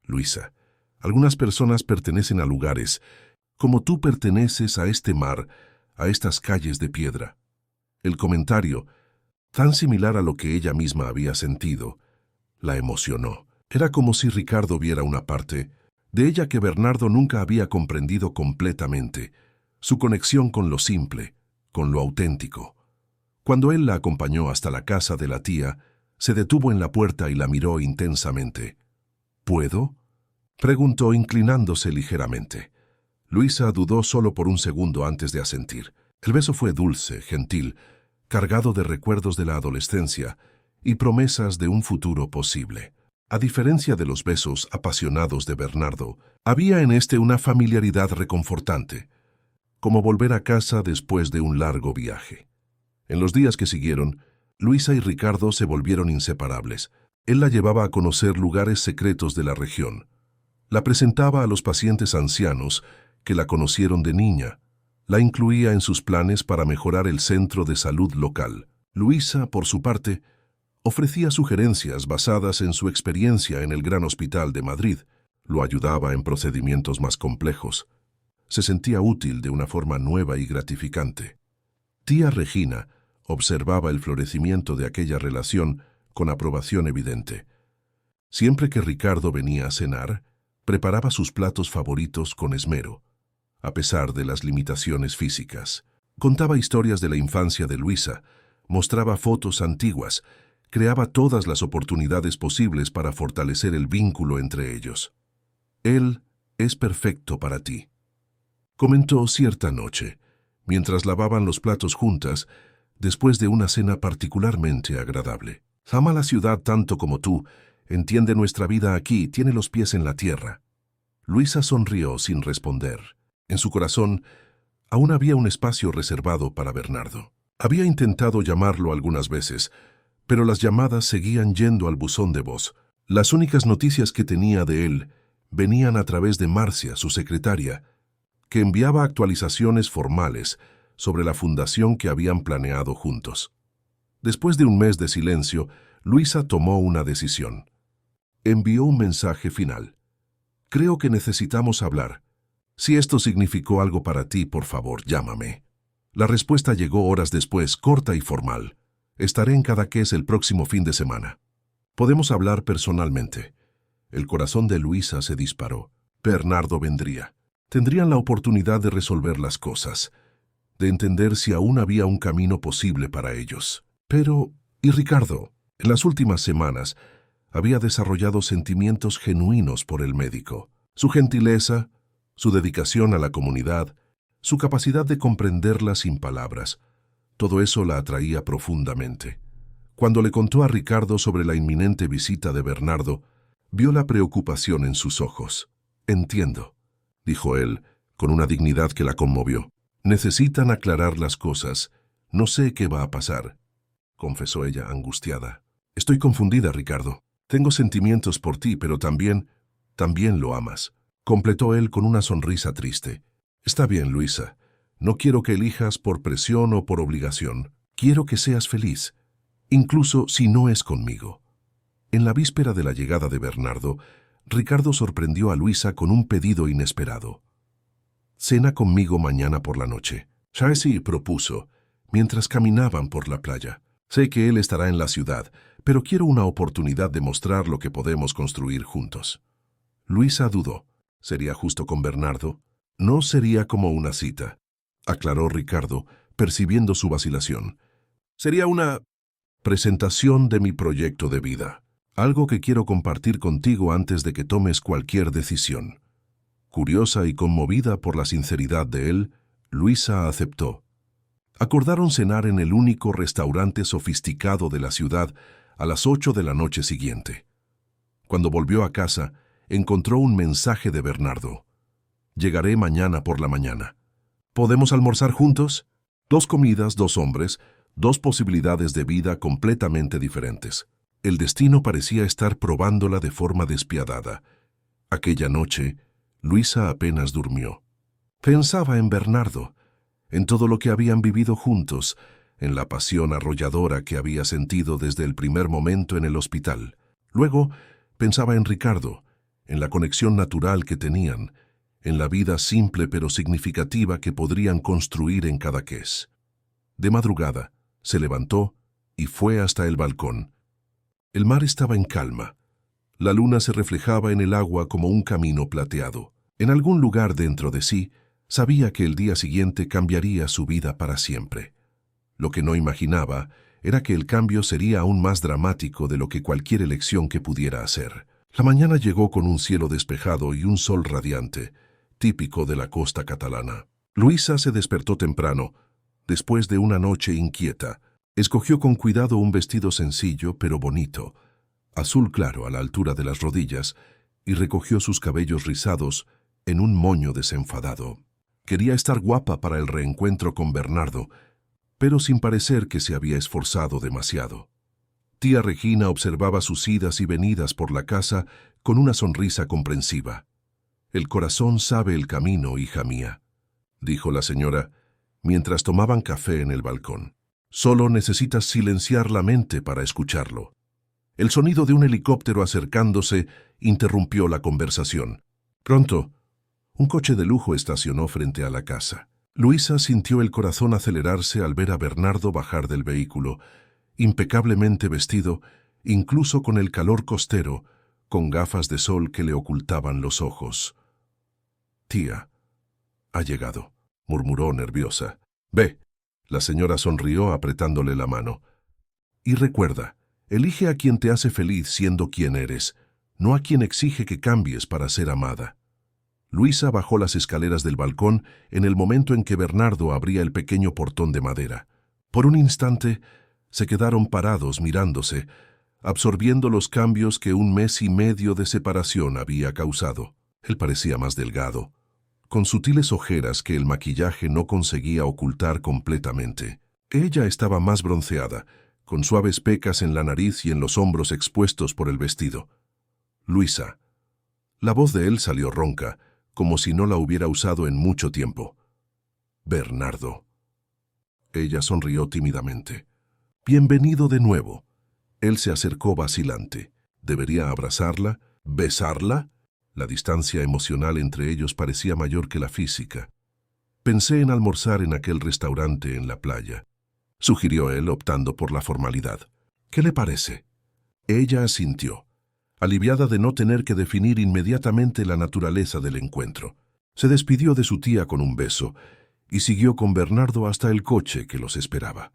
Luisa. Algunas personas pertenecen a lugares, como tú perteneces a este mar, a estas calles de piedra». El comentario, tan similar a lo que ella misma había sentido, la emocionó. Era como si Ricardo viera una parte de ella que Bernardo nunca había comprendido completamente, su conexión con lo simple, con lo auténtico. Cuando él la acompañó hasta la casa de la tía, se detuvo en la puerta y la miró intensamente. ¿Puedo?, preguntó inclinándose ligeramente. Luisa dudó solo por un segundo antes de asentir. El beso fue dulce, gentil, cargado de recuerdos de la adolescencia y promesas de un futuro posible. A diferencia de los besos apasionados de Bernardo, había en este una familiaridad reconfortante, como volver a casa después de un largo viaje. En los días que siguieron, Luisa y Ricardo se volvieron inseparables. Él la llevaba a conocer lugares secretos de la región. La presentaba a los pacientes ancianos que la conocieron de niña. La incluía en sus planes para mejorar el centro de salud local. Luisa, por su parte, ofrecía sugerencias basadas en su experiencia en el Gran Hospital de Madrid. Lo ayudaba en procedimientos más complejos. Se sentía útil de una forma nueva y gratificante. Tía Regina observaba el florecimiento de aquella relación con aprobación evidente. Siempre que Ricardo venía a cenar, preparaba sus platos favoritos con esmero, a pesar de las limitaciones físicas. Contaba historias de la infancia de Luisa, mostraba fotos antiguas, creaba todas las oportunidades posibles para fortalecer el vínculo entre ellos. Él es perfecto para ti, comentó cierta noche, mientras lavaban los platos juntas, después de una cena particularmente agradable. Ama la ciudad tanto como tú, entiende nuestra vida aquí, tiene los pies en la tierra. Luisa sonrió sin responder. En su corazón aún había un espacio reservado para Bernardo. Había intentado llamarlo algunas veces, pero las llamadas seguían yendo al buzón de voz. Las únicas noticias que tenía de él venían a través de Marcia, su secretaria, que enviaba actualizaciones formales sobre la fundación que habían planeado juntos. Después de un mes de silencio, Luisa tomó una decisión. Envió un mensaje final. Creo que necesitamos hablar. Si esto significó algo para ti, por favor, llámame. La respuesta llegó horas después, corta y formal. Estaré en Cadaqués el próximo fin de semana. Podemos hablar personalmente. El corazón de Luisa se disparó. Bernardo vendría. Tendrían la oportunidad de resolver las cosas, de entender si aún había un camino posible para ellos. Pero, ¿y Ricardo? En las últimas semanas había desarrollado sentimientos genuinos por el médico. Su gentileza, su dedicación a la comunidad, su capacidad de comprenderla sin palabras, todo eso la atraía profundamente. Cuando le contó a Ricardo sobre la inminente visita de Bernardo, vio la preocupación en sus ojos. «Entiendo», dijo él, con una dignidad que la conmovió. «Necesitan aclarar las cosas. No sé qué va a pasar», confesó ella angustiada. «Estoy confundida, Ricardo. Tengo sentimientos por ti, pero también lo amas», completó él con una sonrisa triste. «Está bien, Luisa. No quiero que elijas por presión o por obligación. Quiero que seas feliz, incluso si no es conmigo». En la víspera de la llegada de Bernardo, Ricardo sorprendió a Luisa con un pedido inesperado. «Cena conmigo mañana por la noche», Shaesi propuso, mientras caminaban por la playa. «Sé que él estará en la ciudad, pero quiero una oportunidad de mostrar lo que podemos construir juntos». Luisa dudó. ¿Sería justo con Bernardo? No sería como una cita, aclaró Ricardo, percibiendo su vacilación. Sería una presentación de mi proyecto de vida, algo que quiero compartir contigo antes de que tomes cualquier decisión. Curiosa y conmovida por la sinceridad de él, Luisa aceptó. Acordaron cenar en el único restaurante sofisticado de la ciudad a las 8 de la noche siguiente. Cuando volvió a casa, encontró un mensaje de Bernardo. «Llegaré mañana por la mañana. ¿Podemos almorzar juntos?» 2 comidas, 2 hombres, 2 posibilidades de vida completamente diferentes. El destino parecía estar probándola de forma despiadada. Aquella noche, Luisa apenas durmió. Pensaba en Bernardo, en todo lo que habían vivido juntos, en la pasión arrolladora que había sentido desde el primer momento en el hospital. Luego, pensaba en Ricardo, en la conexión natural que tenían, en la vida simple pero significativa que podrían construir en Cadaqués. De madrugada, se levantó y fue hasta el balcón. El mar estaba en calma. La luna se reflejaba en el agua como un camino plateado. En algún lugar dentro de sí, sabía que el día siguiente cambiaría su vida para siempre. Lo que no imaginaba era que el cambio sería aún más dramático de lo que cualquier elección que pudiera hacer. La mañana llegó con un cielo despejado y un sol radiante, típico de la costa catalana. Luisa se despertó temprano, después de una noche inquieta. Escogió con cuidado un vestido sencillo pero bonito, azul claro a la altura de las rodillas, y recogió sus cabellos rizados en un moño desenfadado. Quería estar guapa para el reencuentro con Bernardo, pero sin parecer que se había esforzado demasiado. Tía Regina observaba sus idas y venidas por la casa con una sonrisa comprensiva. «El corazón sabe el camino, hija mía», dijo la señora, mientras tomaban café en el balcón. «Solo necesitas silenciar la mente para escucharlo». El sonido de un helicóptero acercándose interrumpió la conversación. Pronto, un coche de lujo estacionó frente a la casa. Luisa sintió el corazón acelerarse al ver a Bernardo bajar del vehículo, impecablemente vestido, incluso con el calor costero, con gafas de sol que le ocultaban los ojos. «Tía, ha llegado», murmuró nerviosa. «Ve», la señora sonrió apretándole la mano. «Y recuerda, elige a quien te hace feliz siendo quien eres, no a quien exige que cambies para ser amada». Luisa bajó las escaleras del balcón en el momento en que Bernardo abría el pequeño portón de madera. Por un instante, se quedaron parados mirándose, absorbiendo los cambios que un mes y medio de separación había causado. Él parecía más delgado, con sutiles ojeras que el maquillaje no conseguía ocultar completamente. Ella estaba más bronceada, con suaves pecas en la nariz y en los hombros expuestos por el vestido. «Luisa». La voz de él salió ronca, como si no la hubiera usado en mucho tiempo. «Bernardo». Ella sonrió tímidamente. «Bienvenido de nuevo». Él se acercó vacilante. ¿Debería abrazarla? ¿Besarla? La distancia emocional entre ellos parecía mayor que la física. «Pensé en almorzar en aquel restaurante en la playa», sugirió él, optando por la formalidad. «¿Qué le parece?» Ella asintió, aliviada de no tener que definir inmediatamente la naturaleza del encuentro. Se despidió de su tía con un beso y siguió con Bernardo hasta el coche que los esperaba.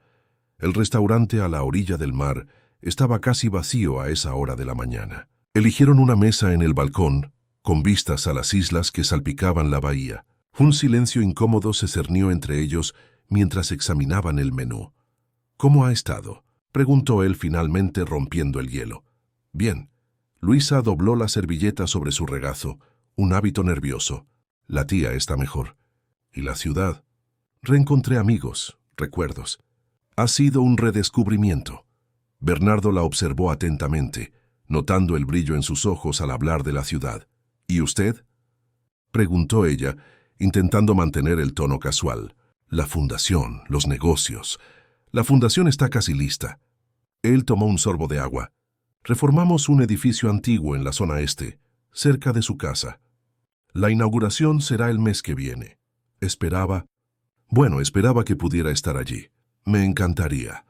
El restaurante a la orilla del mar estaba casi vacío a esa hora de la mañana. Eligieron una mesa en el balcón, con vistas a las islas que salpicaban la bahía. Un silencio incómodo se cernió entre ellos mientras examinaban el menú. «¿Cómo ha estado?», preguntó él finalmente rompiendo el hielo. «Bien». Luisa dobló la servilleta sobre su regazo, un hábito nervioso. «La tía está mejor». «¿Y la ciudad?» «Reencontré amigos, recuerdos. Ha sido un redescubrimiento». Bernardo la observó atentamente, notando el brillo en sus ojos al hablar de la ciudad. «¿Y usted?», preguntó ella, intentando mantener el tono casual. «La fundación, los negocios. La fundación está casi lista». Él tomó un sorbo de agua. «Reformamos un edificio antiguo en la zona este, cerca de su casa. La inauguración será el mes que viene. Esperaba que pudiera estar allí. Me encantaría»,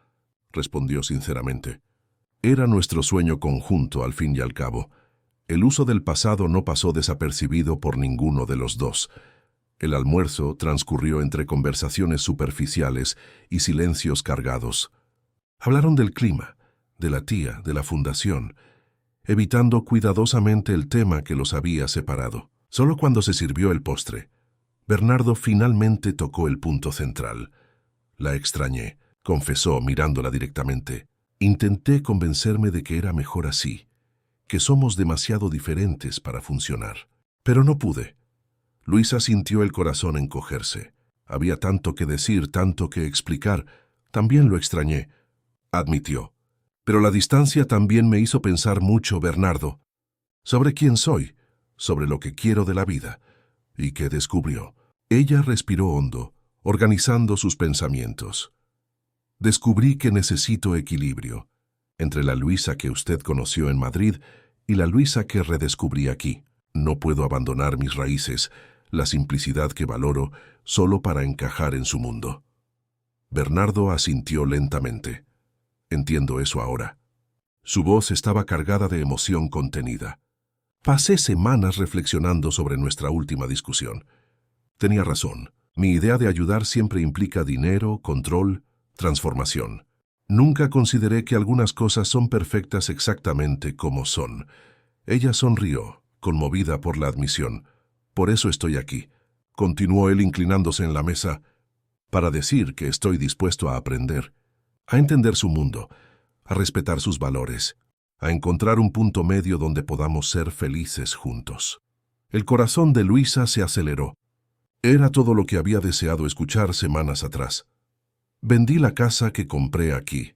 respondió sinceramente. Era nuestro sueño conjunto al fin y al cabo. El uso del pasado no pasó desapercibido por ninguno de los dos. El almuerzo transcurrió entre conversaciones superficiales y silencios cargados. Hablaron del clima, de la tía, de la fundación, evitando cuidadosamente el tema que los había separado. Solo cuando se sirvió el postre, Bernardo finalmente tocó el punto central. «La extrañé», confesó mirándola directamente. «Intenté convencerme de que era mejor así, que somos demasiado diferentes para funcionar. Pero no pude». Luisa sintió el corazón encogerse. Había tanto que decir, tanto que explicar. «También lo extrañé», admitió. «Pero la distancia también me hizo pensar mucho, Bernardo, sobre quién soy, sobre lo que quiero de la vida». «¿Y qué descubrió?». Ella respiró hondo, organizando sus pensamientos. «Descubrí que necesito equilibrio entre la Luisa que usted conoció en Madrid y la Luisa que redescubrí aquí. No puedo abandonar mis raíces, la simplicidad que valoro, solo para encajar en su mundo». Bernardo asintió lentamente. «Entiendo eso ahora». Su voz estaba cargada de emoción contenida. «Pasé semanas reflexionando sobre nuestra última discusión. Tenía razón. Mi idea de ayudar siempre implica dinero, control, transformación. Nunca consideré que algunas cosas son perfectas exactamente como son. Ella sonrió, conmovida por la admisión. Por eso estoy aquí, continuó él inclinándose en la mesa, para decir que estoy dispuesto a aprender, a entender su mundo, a respetar sus valores, a encontrar un punto medio donde podamos ser felices juntos. El corazón de Luisa se aceleró. Era todo lo que había deseado escuchar semanas atrás. Vendí la casa que compré aquí,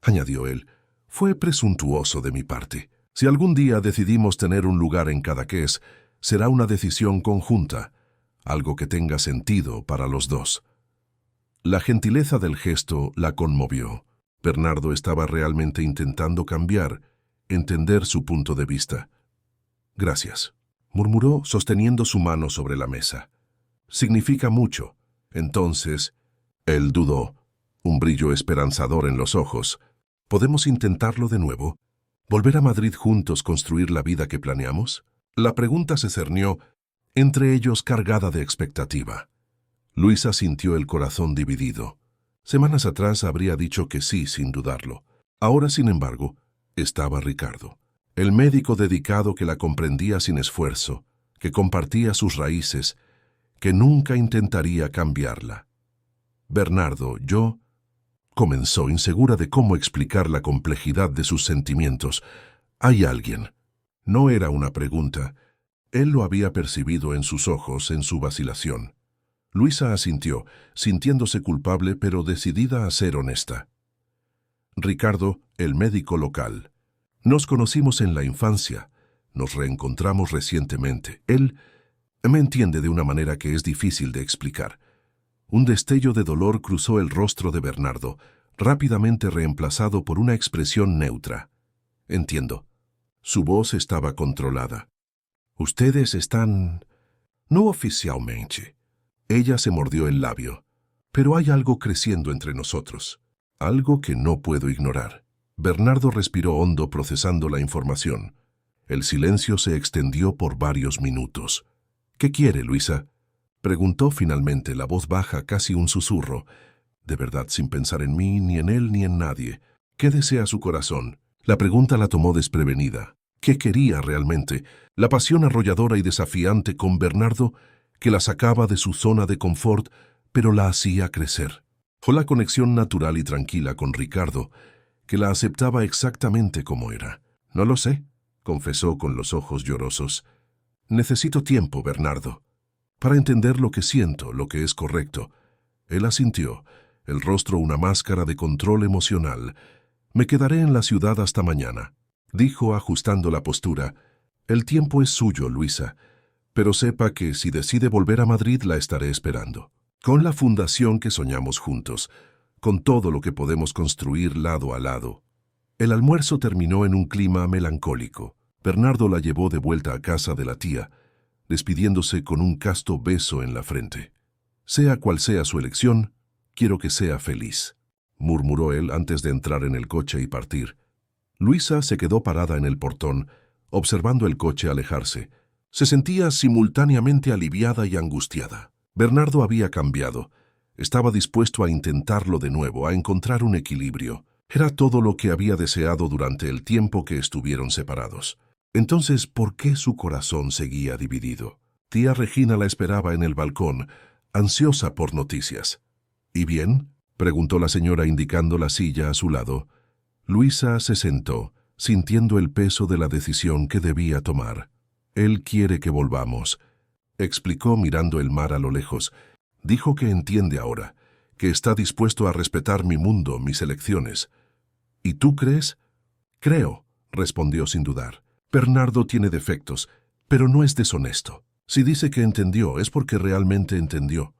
añadió él. Fue presuntuoso de mi parte. Si algún día decidimos tener un lugar en Cadaqués, será una decisión conjunta, algo que tenga sentido para los dos. La gentileza del gesto la conmovió. Bernardo estaba realmente intentando cambiar, entender su punto de vista. Gracias, murmuró sosteniendo su mano sobre la mesa. Significa mucho. Entonces, él dudó, un brillo esperanzador en los ojos. ¿Podemos intentarlo de nuevo? ¿Volver a Madrid juntos, construir la vida que planeamos? La pregunta se cernió, entre ellos cargada de expectativa. Luisa sintió el corazón dividido. Semanas atrás habría dicho que sí, sin dudarlo. Ahora, sin embargo, estaba Ricardo, el médico dedicado que la comprendía sin esfuerzo, que compartía sus raíces, que nunca intentaría cambiarla. Bernardo, yo... comenzó, insegura de cómo explicar la complejidad de sus sentimientos. ¿Hay alguien? No era una pregunta. Él lo había percibido en sus ojos, en su vacilación. Luisa asintió, sintiéndose culpable pero decidida a ser honesta. Ricardo, el médico local. Nos conocimos en la infancia. Nos reencontramos recientemente. Él me entiende de una manera que es difícil de explicar. Un destello de dolor cruzó el rostro de Bernardo, rápidamente reemplazado por una expresión neutra. Entiendo. Su voz estaba controlada. Ustedes están... no oficialmente. Ella se mordió el labio. Pero hay algo creciendo entre nosotros. Algo que no puedo ignorar. Bernardo respiró hondo procesando la información. El silencio se extendió por varios minutos. ¿Qué quiere, Luisa? Preguntó finalmente, la voz baja, casi un susurro. De verdad, sin pensar en mí, ni en él, ni en nadie. ¿Qué desea su corazón? La pregunta la tomó desprevenida. ¿Qué quería realmente? La pasión arrolladora y desafiante con Bernardo, que la sacaba de su zona de confort, pero la hacía crecer. O la conexión natural y tranquila con Ricardo, que la aceptaba exactamente como era. No lo sé, confesó con los ojos llorosos. Necesito tiempo, Bernardo, para entender lo que siento, lo que es correcto. Él asintió, el rostro una máscara de control emocional. Me quedaré en la ciudad hasta mañana, dijo ajustando la postura. El tiempo es suyo, Luisa, pero sepa que si decide volver a Madrid la estaré esperando. Con la fundación que soñamos juntos, con todo lo que podemos construir lado a lado. El almuerzo terminó en un clima melancólico. Bernardo la llevó de vuelta a casa de la tía, despidiéndose con un casto beso en la frente. Sea cual sea su elección, quiero que sea feliz, murmuró él antes de entrar en el coche y partir. Luisa se quedó parada en el portón, observando el coche alejarse. Se sentía simultáneamente aliviada y angustiada. Bernardo había cambiado. Estaba dispuesto a intentarlo de nuevo, a encontrar un equilibrio. Era todo lo que había deseado durante el tiempo que estuvieron separados. Entonces, ¿por qué su corazón seguía dividido? Tía Regina la esperaba en el balcón, ansiosa por noticias. ¿Y bien?, preguntó la señora indicando la silla a su lado. Luisa se sentó, sintiendo el peso de la decisión que debía tomar. Él quiere que volvamos, explicó mirando el mar a lo lejos. Dijo que entiende ahora, que está dispuesto a respetar mi mundo, mis elecciones. ¿Y tú crees? Creo, respondió sin dudar. Bernardo tiene defectos, pero no es deshonesto. Si dice que entendió, es porque realmente entendió.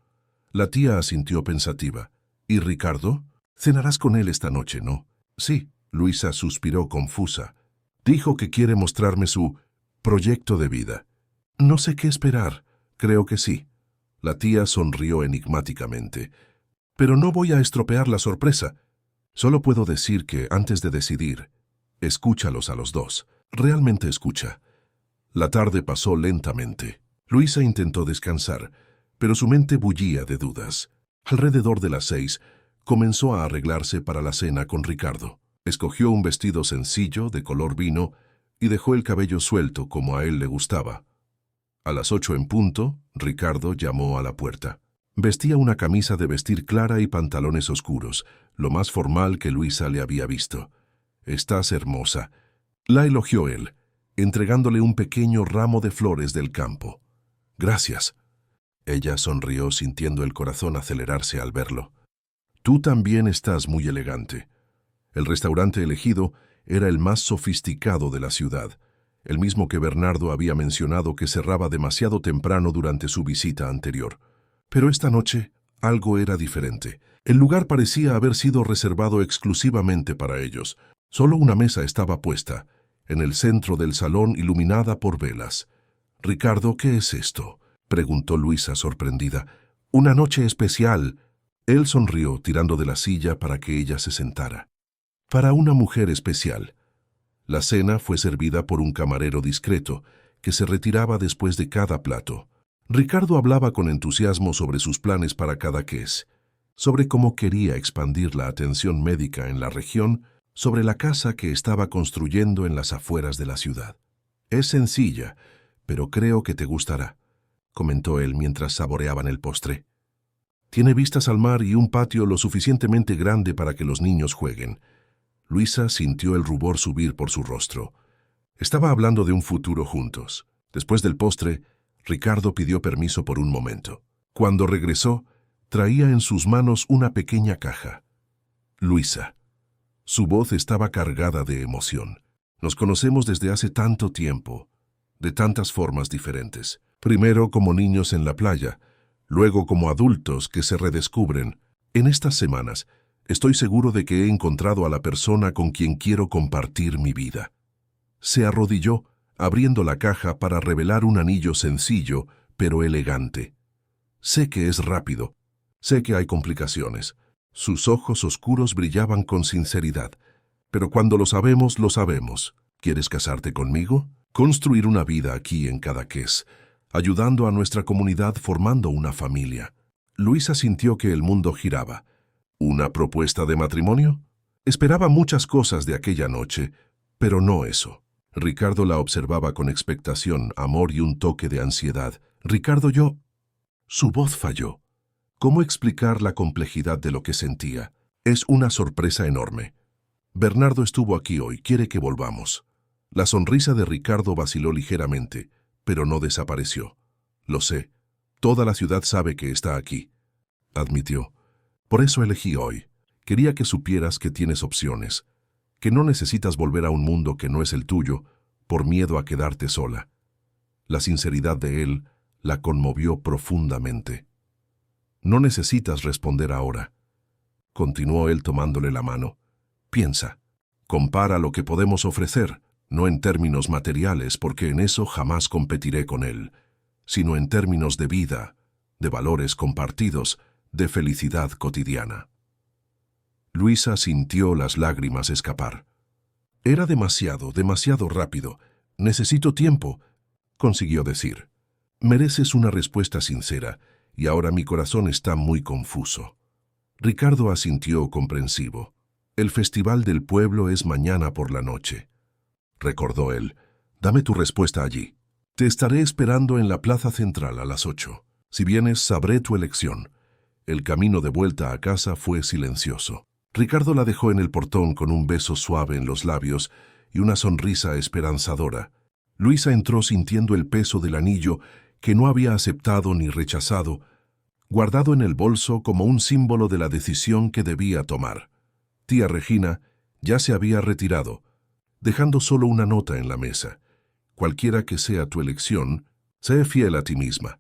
La tía asintió pensativa. ¿Y Ricardo? Cenarás con él esta noche, ¿no? Sí, Luisa suspiró confusa. Dijo que quiere mostrarme su proyecto de vida. No sé qué esperar. Creo que sí. La tía sonrió enigmáticamente. Pero no voy a estropear la sorpresa. Solo puedo decir que, antes de decidir, escúchalos a los dos. Realmente escucha. La tarde pasó lentamente. Luisa intentó descansar, pero su mente bullía de dudas. Alrededor de las 6, comenzó a arreglarse para la cena con Ricardo. Escogió un vestido sencillo, de color vino, y dejó el cabello suelto como a él le gustaba. A las 8 en punto, Ricardo llamó a la puerta. Vestía una camisa de vestir clara y pantalones oscuros, lo más formal que Luisa le había visto. «Estás hermosa», la elogió él, entregándole un pequeño ramo de flores del campo. «Gracias». Ella sonrió sintiendo el corazón acelerarse al verlo. «Tú también estás muy elegante». El restaurante elegido era el más sofisticado de la ciudad, el mismo que Bernardo había mencionado que cerraba demasiado temprano durante su visita anterior. Pero esta noche algo era diferente. El lugar parecía haber sido reservado exclusivamente para ellos. Solo una mesa estaba puesta, en el centro del salón iluminada por velas. «Ricardo, ¿qué es esto?», preguntó Luisa sorprendida. «Una noche especial». Él sonrió tirando de la silla para que ella se sentara. «Para una mujer especial». La cena fue servida por un camarero discreto, que se retiraba después de cada plato. Ricardo hablaba con entusiasmo sobre sus planes para Cadaqués, sobre cómo quería expandir la atención médica en la región, sobre la casa que estaba construyendo en las afueras de la ciudad. «Es sencilla, pero creo que te gustará», comentó él mientras saboreaban el postre. «Tiene vistas al mar y un patio lo suficientemente grande para que los niños jueguen». Luisa sintió el rubor subir por su rostro. Estaba hablando de un futuro juntos. Después del postre, Ricardo pidió permiso por un momento. Cuando regresó, traía en sus manos una pequeña caja. «Luisa». Su voz estaba cargada de emoción. «Nos conocemos desde hace tanto tiempo, de tantas formas diferentes. Primero como niños en la playa, luego como adultos que se redescubren. En estas semanas, estoy seguro de que he encontrado a la persona con quien quiero compartir mi vida». Se arrodilló, abriendo la caja para revelar un anillo sencillo, pero elegante. «Sé que es rápido. Sé que hay complicaciones». Sus ojos oscuros brillaban con sinceridad. «Pero cuando lo sabemos, lo sabemos. ¿Quieres casarte conmigo? Construir una vida aquí en Cadaqués, ayudando a nuestra comunidad formando una familia». Luisa sintió que el mundo giraba. ¿Una propuesta de matrimonio? Esperaba muchas cosas de aquella noche, pero no eso. Ricardo la observaba con expectación, amor y un toque de ansiedad. «Ricardo, yo...» Su voz falló. ¿Cómo explicar la complejidad de lo que sentía? «Es una sorpresa enorme. Bernardo estuvo aquí hoy, quiere que volvamos». La sonrisa de Ricardo vaciló ligeramente, pero no desapareció. «Lo sé. Toda la ciudad sabe que está aquí», admitió. «Por eso elegí hoy. Quería que supieras que tienes opciones, que no necesitas volver a un mundo que no es el tuyo por miedo a quedarte sola». La sinceridad de él la conmovió profundamente. «No necesitas responder ahora», continuó él tomándole la mano. «Piensa, compara lo que podemos ofrecer, no en términos materiales, porque en eso jamás competiré con él, sino en términos de vida, de valores compartidos, de felicidad cotidiana». Luisa sintió las lágrimas escapar. «Era demasiado rápido. Necesito tiempo», consiguió decir. «Mereces una respuesta sincera, y ahora mi corazón está muy confuso». Ricardo asintió comprensivo. «El festival del pueblo es mañana por la noche», recordó él. «Dame tu respuesta allí. Te estaré esperando en la plaza central a las 8. Si vienes, sabré tu elección». El camino de vuelta a casa fue silencioso. Ricardo la dejó en el portón con un beso suave en los labios y una sonrisa esperanzadora. Luisa entró sintiendo el peso del anillo que no había aceptado ni rechazado, guardado en el bolso como un símbolo de la decisión que debía tomar. Tía Regina ya se había retirado, dejando solo una nota en la mesa. «Cualquiera que sea tu elección, sé fiel a ti misma».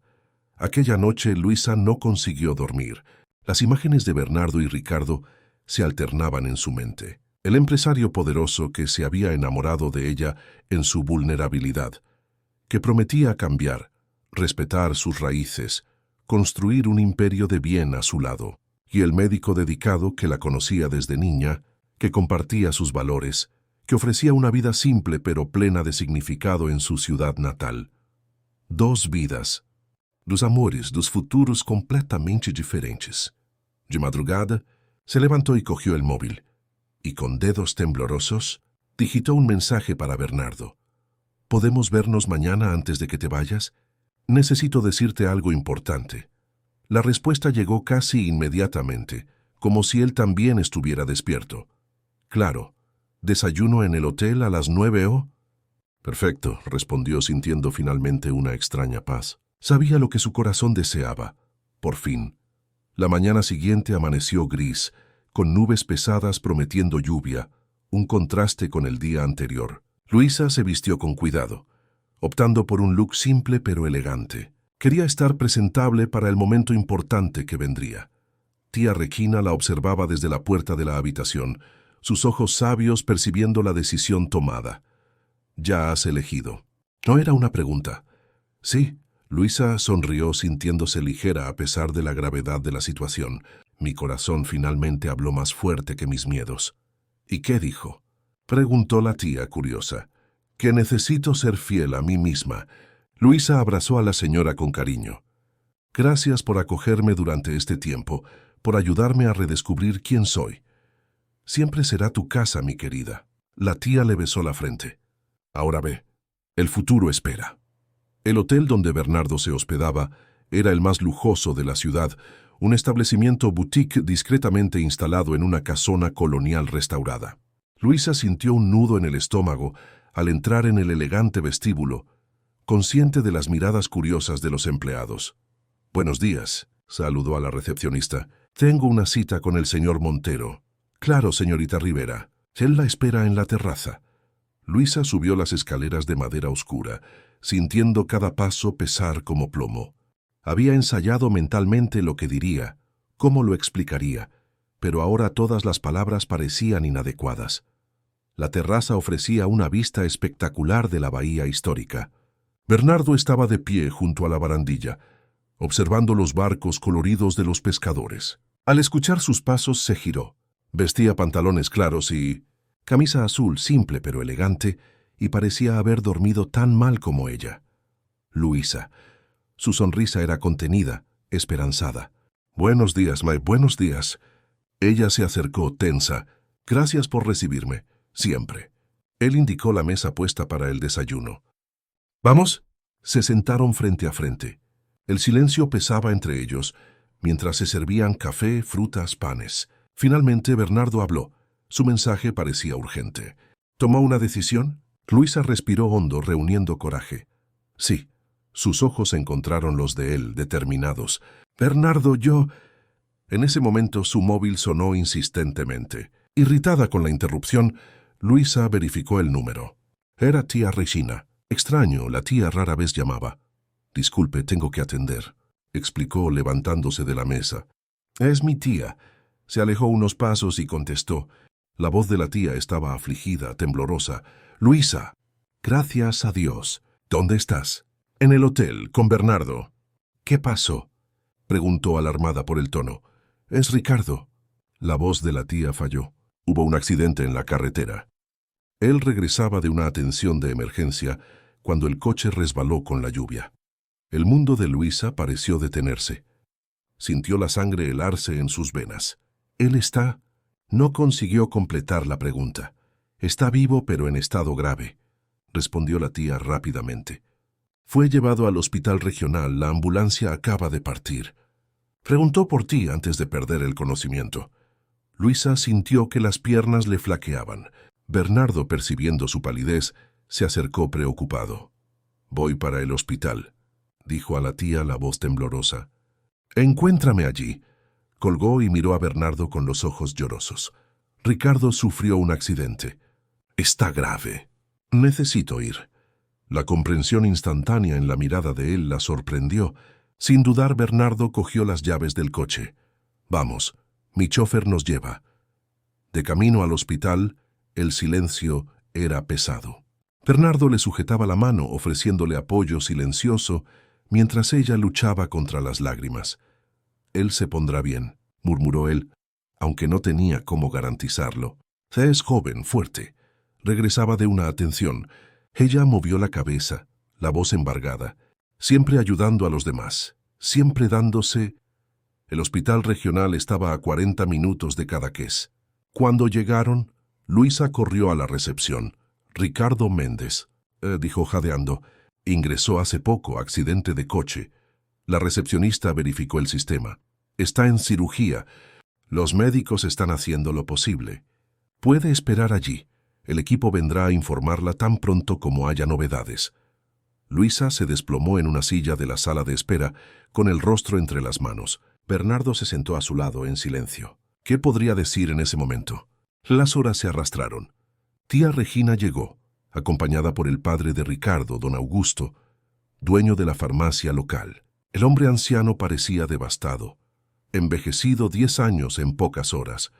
Aquella noche Luisa no consiguió dormir. Las imágenes de Bernardo y Ricardo se alternaban en su mente. El empresario poderoso que se había enamorado de ella en su vulnerabilidad, que prometía cambiar, respetar sus raíces, construir un imperio de bien a su lado, y el médico dedicado que la conocía desde niña, que compartía sus valores, que ofrecía una vida simple pero plena de significado en su ciudad natal. Dos vidas, dos amores, dos futuros completamente diferentes. De madrugada, Se levantó y cogió el móvil, y con dedos temblorosos digitó un mensaje para Bernardo. ¿Podemos vernos mañana antes de que te vayas? Necesito decirte algo importante. La respuesta llegó casi inmediatamente, como si él también estuviera despierto. Claro, ¿desayuno en el hotel a las 9 o...? Perfecto, respondió sintiendo finalmente una extraña paz. Sabía lo que su corazón deseaba. Por fin. La mañana siguiente amaneció gris, con nubes pesadas prometiendo lluvia, un contraste con el día anterior. Luisa se vistió con cuidado, optando por un look simple pero elegante. Quería estar presentable para el momento importante que vendría. Tía Regina la observaba desde la puerta de la habitación, sus ojos sabios percibiendo la decisión tomada. «Ya has elegido». No era una pregunta. Sí, Luisa sonrió sintiéndose ligera a pesar de la gravedad de la situación. Mi corazón finalmente habló más fuerte que mis miedos. ¿Y qué dijo? Preguntó la tía curiosa. Que necesito ser fiel a mí misma. Luisa abrazó a la señora con cariño. Gracias por acogerme durante este tiempo, por ayudarme a redescubrir quién soy. Siempre será tu casa, mi querida. La tía le besó la frente. Ahora ve, el futuro espera. El hotel donde Bernardo se hospedaba era el más lujoso de la ciudad, un establecimiento boutique discretamente instalado en una casona colonial restaurada. Luisa sintió un nudo en el estómago al entrar en el elegante vestíbulo, consciente de las miradas curiosas de los empleados. «Buenos días», saludó a la recepcionista. «Tengo una cita con el señor Montero». «Claro, señorita Rivera. Él la espera en la terraza». Luisa subió las escaleras de madera oscura, sintiendo cada paso pesar como plomo. Había ensayado mentalmente lo que diría, cómo lo explicaría, pero ahora todas las palabras parecían inadecuadas. La terraza ofrecía una vista espectacular de la bahía histórica. Bernardo estaba de pie junto a la barandilla, observando los barcos coloridos de los pescadores. Al escuchar sus pasos se giró. Vestía pantalones claros y camisa azul simple pero elegante, y parecía haber dormido tan mal como ella. Luisa. Su sonrisa era contenida, esperanzada. «Buenos días, May, buenos días». Ella se acercó tensa. «Gracias por recibirme, siempre». Él indicó la mesa puesta para el desayuno. «¿Vamos?» Se sentaron frente a frente. El silencio pesaba entre ellos, mientras se servían café, frutas, panes. Finalmente Bernardo habló. Su mensaje parecía urgente. ¿Tomó una decisión? Luisa respiró hondo, reuniendo coraje. Sí. Sus ojos encontraron los de él, determinados. «Bernardo, yo...» En ese momento su móvil sonó insistentemente. Irritada con la interrupción, Luisa verificó el número. Era tía Regina. Extraño, la tía rara vez llamaba. «Disculpe, tengo que atender», explicó levantándose de la mesa. «Es mi tía». Se alejó unos pasos y contestó. La voz de la tía estaba afligida, temblorosa. «Luisa, gracias a Dios. ¿Dónde estás?» «En el hotel, con Bernardo». «¿Qué pasó?», preguntó alarmada por el tono. «Es Ricardo». La voz de la tía falló. Hubo un accidente en la carretera. Él regresaba de una atención de emergencia cuando el coche resbaló con la lluvia. El mundo de Luisa pareció detenerse. Sintió la sangre helarse en sus venas. «Él está...» No consiguió completar la pregunta. «Está vivo pero en estado grave», respondió la tía rápidamente. «Fue llevado al hospital regional, la ambulancia acaba de partir». Preguntó por ti antes de perder el conocimiento. Luisa sintió que las piernas le flaqueaban. Bernardo, percibiendo su palidez, se acercó preocupado. «Voy para el hospital», dijo a la tía la voz temblorosa. «Encuéntrame allí». Colgó y miró a Bernardo con los ojos llorosos. «Ricardo sufrió un accidente. Está grave. Necesito ir». La comprensión instantánea en la mirada de él la sorprendió. Sin dudar, Bernardo cogió las llaves del coche. «Vamos, mi chofer nos lleva». De camino al hospital, el silencio era pesado. Bernardo le sujetaba la mano, ofreciéndole apoyo silencioso, mientras ella luchaba contra las lágrimas. «Él se pondrá bien», murmuró él, aunque no tenía cómo garantizarlo. «Es joven, fuerte». Regresaba de una atención. Ella movió la cabeza, la voz embargada, siempre ayudando a los demás, siempre dándose... El hospital regional estaba a 40 minutos de Cadaqués. Cuando llegaron, Luisa corrió a la recepción. Ricardo Méndez, dijo jadeando, ingresó hace poco, accidente de coche. La recepcionista verificó el sistema. Está en cirugía. Los médicos están haciendo lo posible. Puede esperar allí. El equipo vendrá a informarla tan pronto como haya novedades. Luisa se desplomó en una silla de la sala de espera, con el rostro entre las manos. Bernardo se sentó a su lado en silencio. ¿Qué podría decir en ese momento? Las horas se arrastraron. Tía Regina llegó, acompañada por el padre de Ricardo, don Augusto, dueño de la farmacia local. El hombre anciano parecía devastado, envejecido 10 años en pocas horas.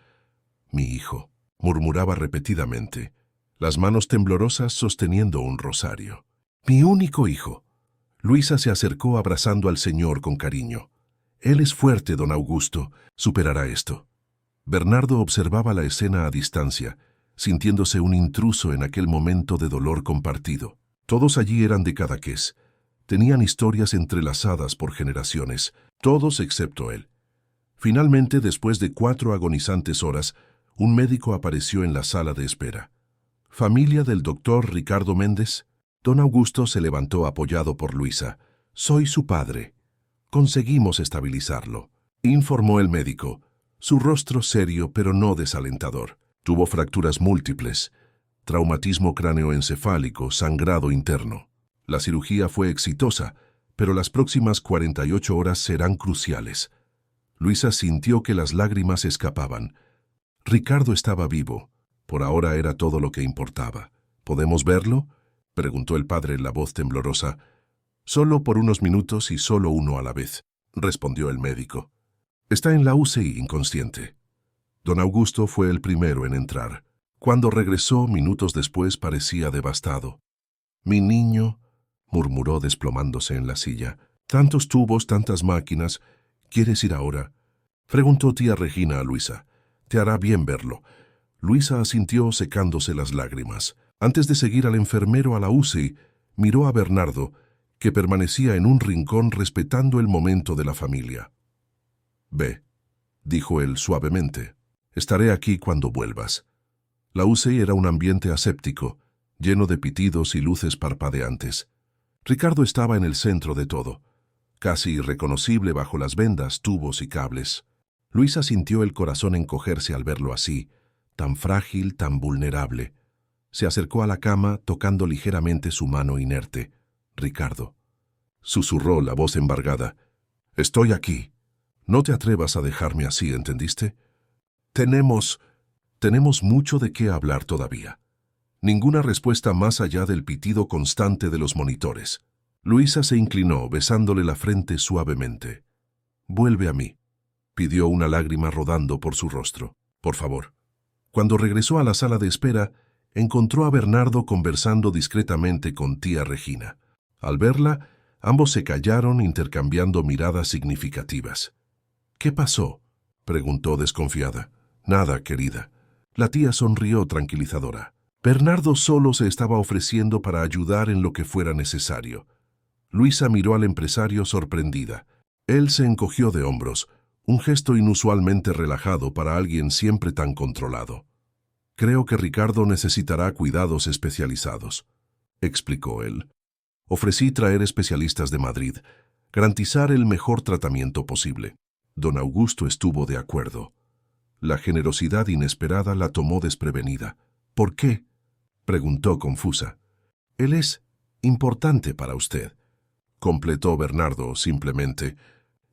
Mi hijo, murmuraba repetidamente, las manos temblorosas sosteniendo un rosario. Mi único hijo. Luisa se acercó abrazando al señor con cariño. Él es fuerte, don Augusto, superará esto. Bernardo observaba la escena a distancia, sintiéndose un intruso en aquel momento de dolor compartido. Todos allí eran de Cadaqués. Tenían historias entrelazadas por generaciones, todos excepto él. Finalmente, después de 4 agonizantes horas, un médico apareció en la sala de espera. ¿Familia del doctor Ricardo Méndez? Don Augusto se levantó apoyado por Luisa. Soy su padre. Conseguimos estabilizarlo, informó el médico, su rostro serio pero no desalentador. Tuvo fracturas múltiples, traumatismo cráneoencefálico, sangrado interno. La cirugía fue exitosa, pero las próximas 48 horas serán cruciales. Luisa sintió que las lágrimas escapaban. Ricardo estaba vivo. Por ahora era todo lo que importaba. ¿Podemos verlo?, preguntó el padre en la voz temblorosa. Solo por unos minutos y solo uno a la vez, respondió el médico. Está en la UCI inconsciente. Don Augusto fue el primero en entrar. Cuando regresó, minutos después, parecía devastado. Mi niño, murmuró desplomándose en la silla. Tantos tubos, tantas máquinas. ¿Quieres ir ahora?, preguntó tía Regina a Luisa. Te hará bien verlo. Luisa asintió secándose las lágrimas. Antes de seguir al enfermero a la UCI, miró a Bernardo, que permanecía en un rincón respetando el momento de la familia. Ve, dijo él suavemente. Estaré aquí cuando vuelvas. La UCI era un ambiente aséptico, lleno de pitidos y luces parpadeantes. Ricardo estaba en el centro de todo, casi irreconocible bajo las vendas, tubos y cables. Luisa sintió el corazón encogerse al verlo así, tan frágil, tan vulnerable. Se acercó a la cama, tocando ligeramente su mano inerte. Ricardo. Susurró la voz embargada. Estoy aquí. No te atrevas a dejarme así, ¿entendiste? Tenemos mucho de qué hablar todavía. Ninguna respuesta más allá del pitido constante de los monitores. Luisa se inclinó, besándole la frente suavemente. Vuelve a mí, pidió, una lágrima rodando por su rostro. Por favor. Cuando regresó a la sala de espera, encontró a Bernardo conversando discretamente con tía Regina. Al verla, ambos se callaron intercambiando miradas significativas. ¿Qué pasó?, preguntó desconfiada. Nada, querida. La tía sonrió tranquilizadora. Bernardo solo se estaba ofreciendo para ayudar en lo que fuera necesario. Luisa miró al empresario sorprendida. Él se encogió de hombros, un gesto inusualmente relajado para alguien siempre tan controlado. Creo que Ricardo necesitará cuidados especializados, explicó él. Ofrecí traer especialistas de Madrid, garantizar el mejor tratamiento posible. Don Augusto estuvo de acuerdo. La generosidad inesperada la tomó desprevenida. ¿Por qué?, preguntó confusa. Él es importante para usted, completó Bernardo simplemente,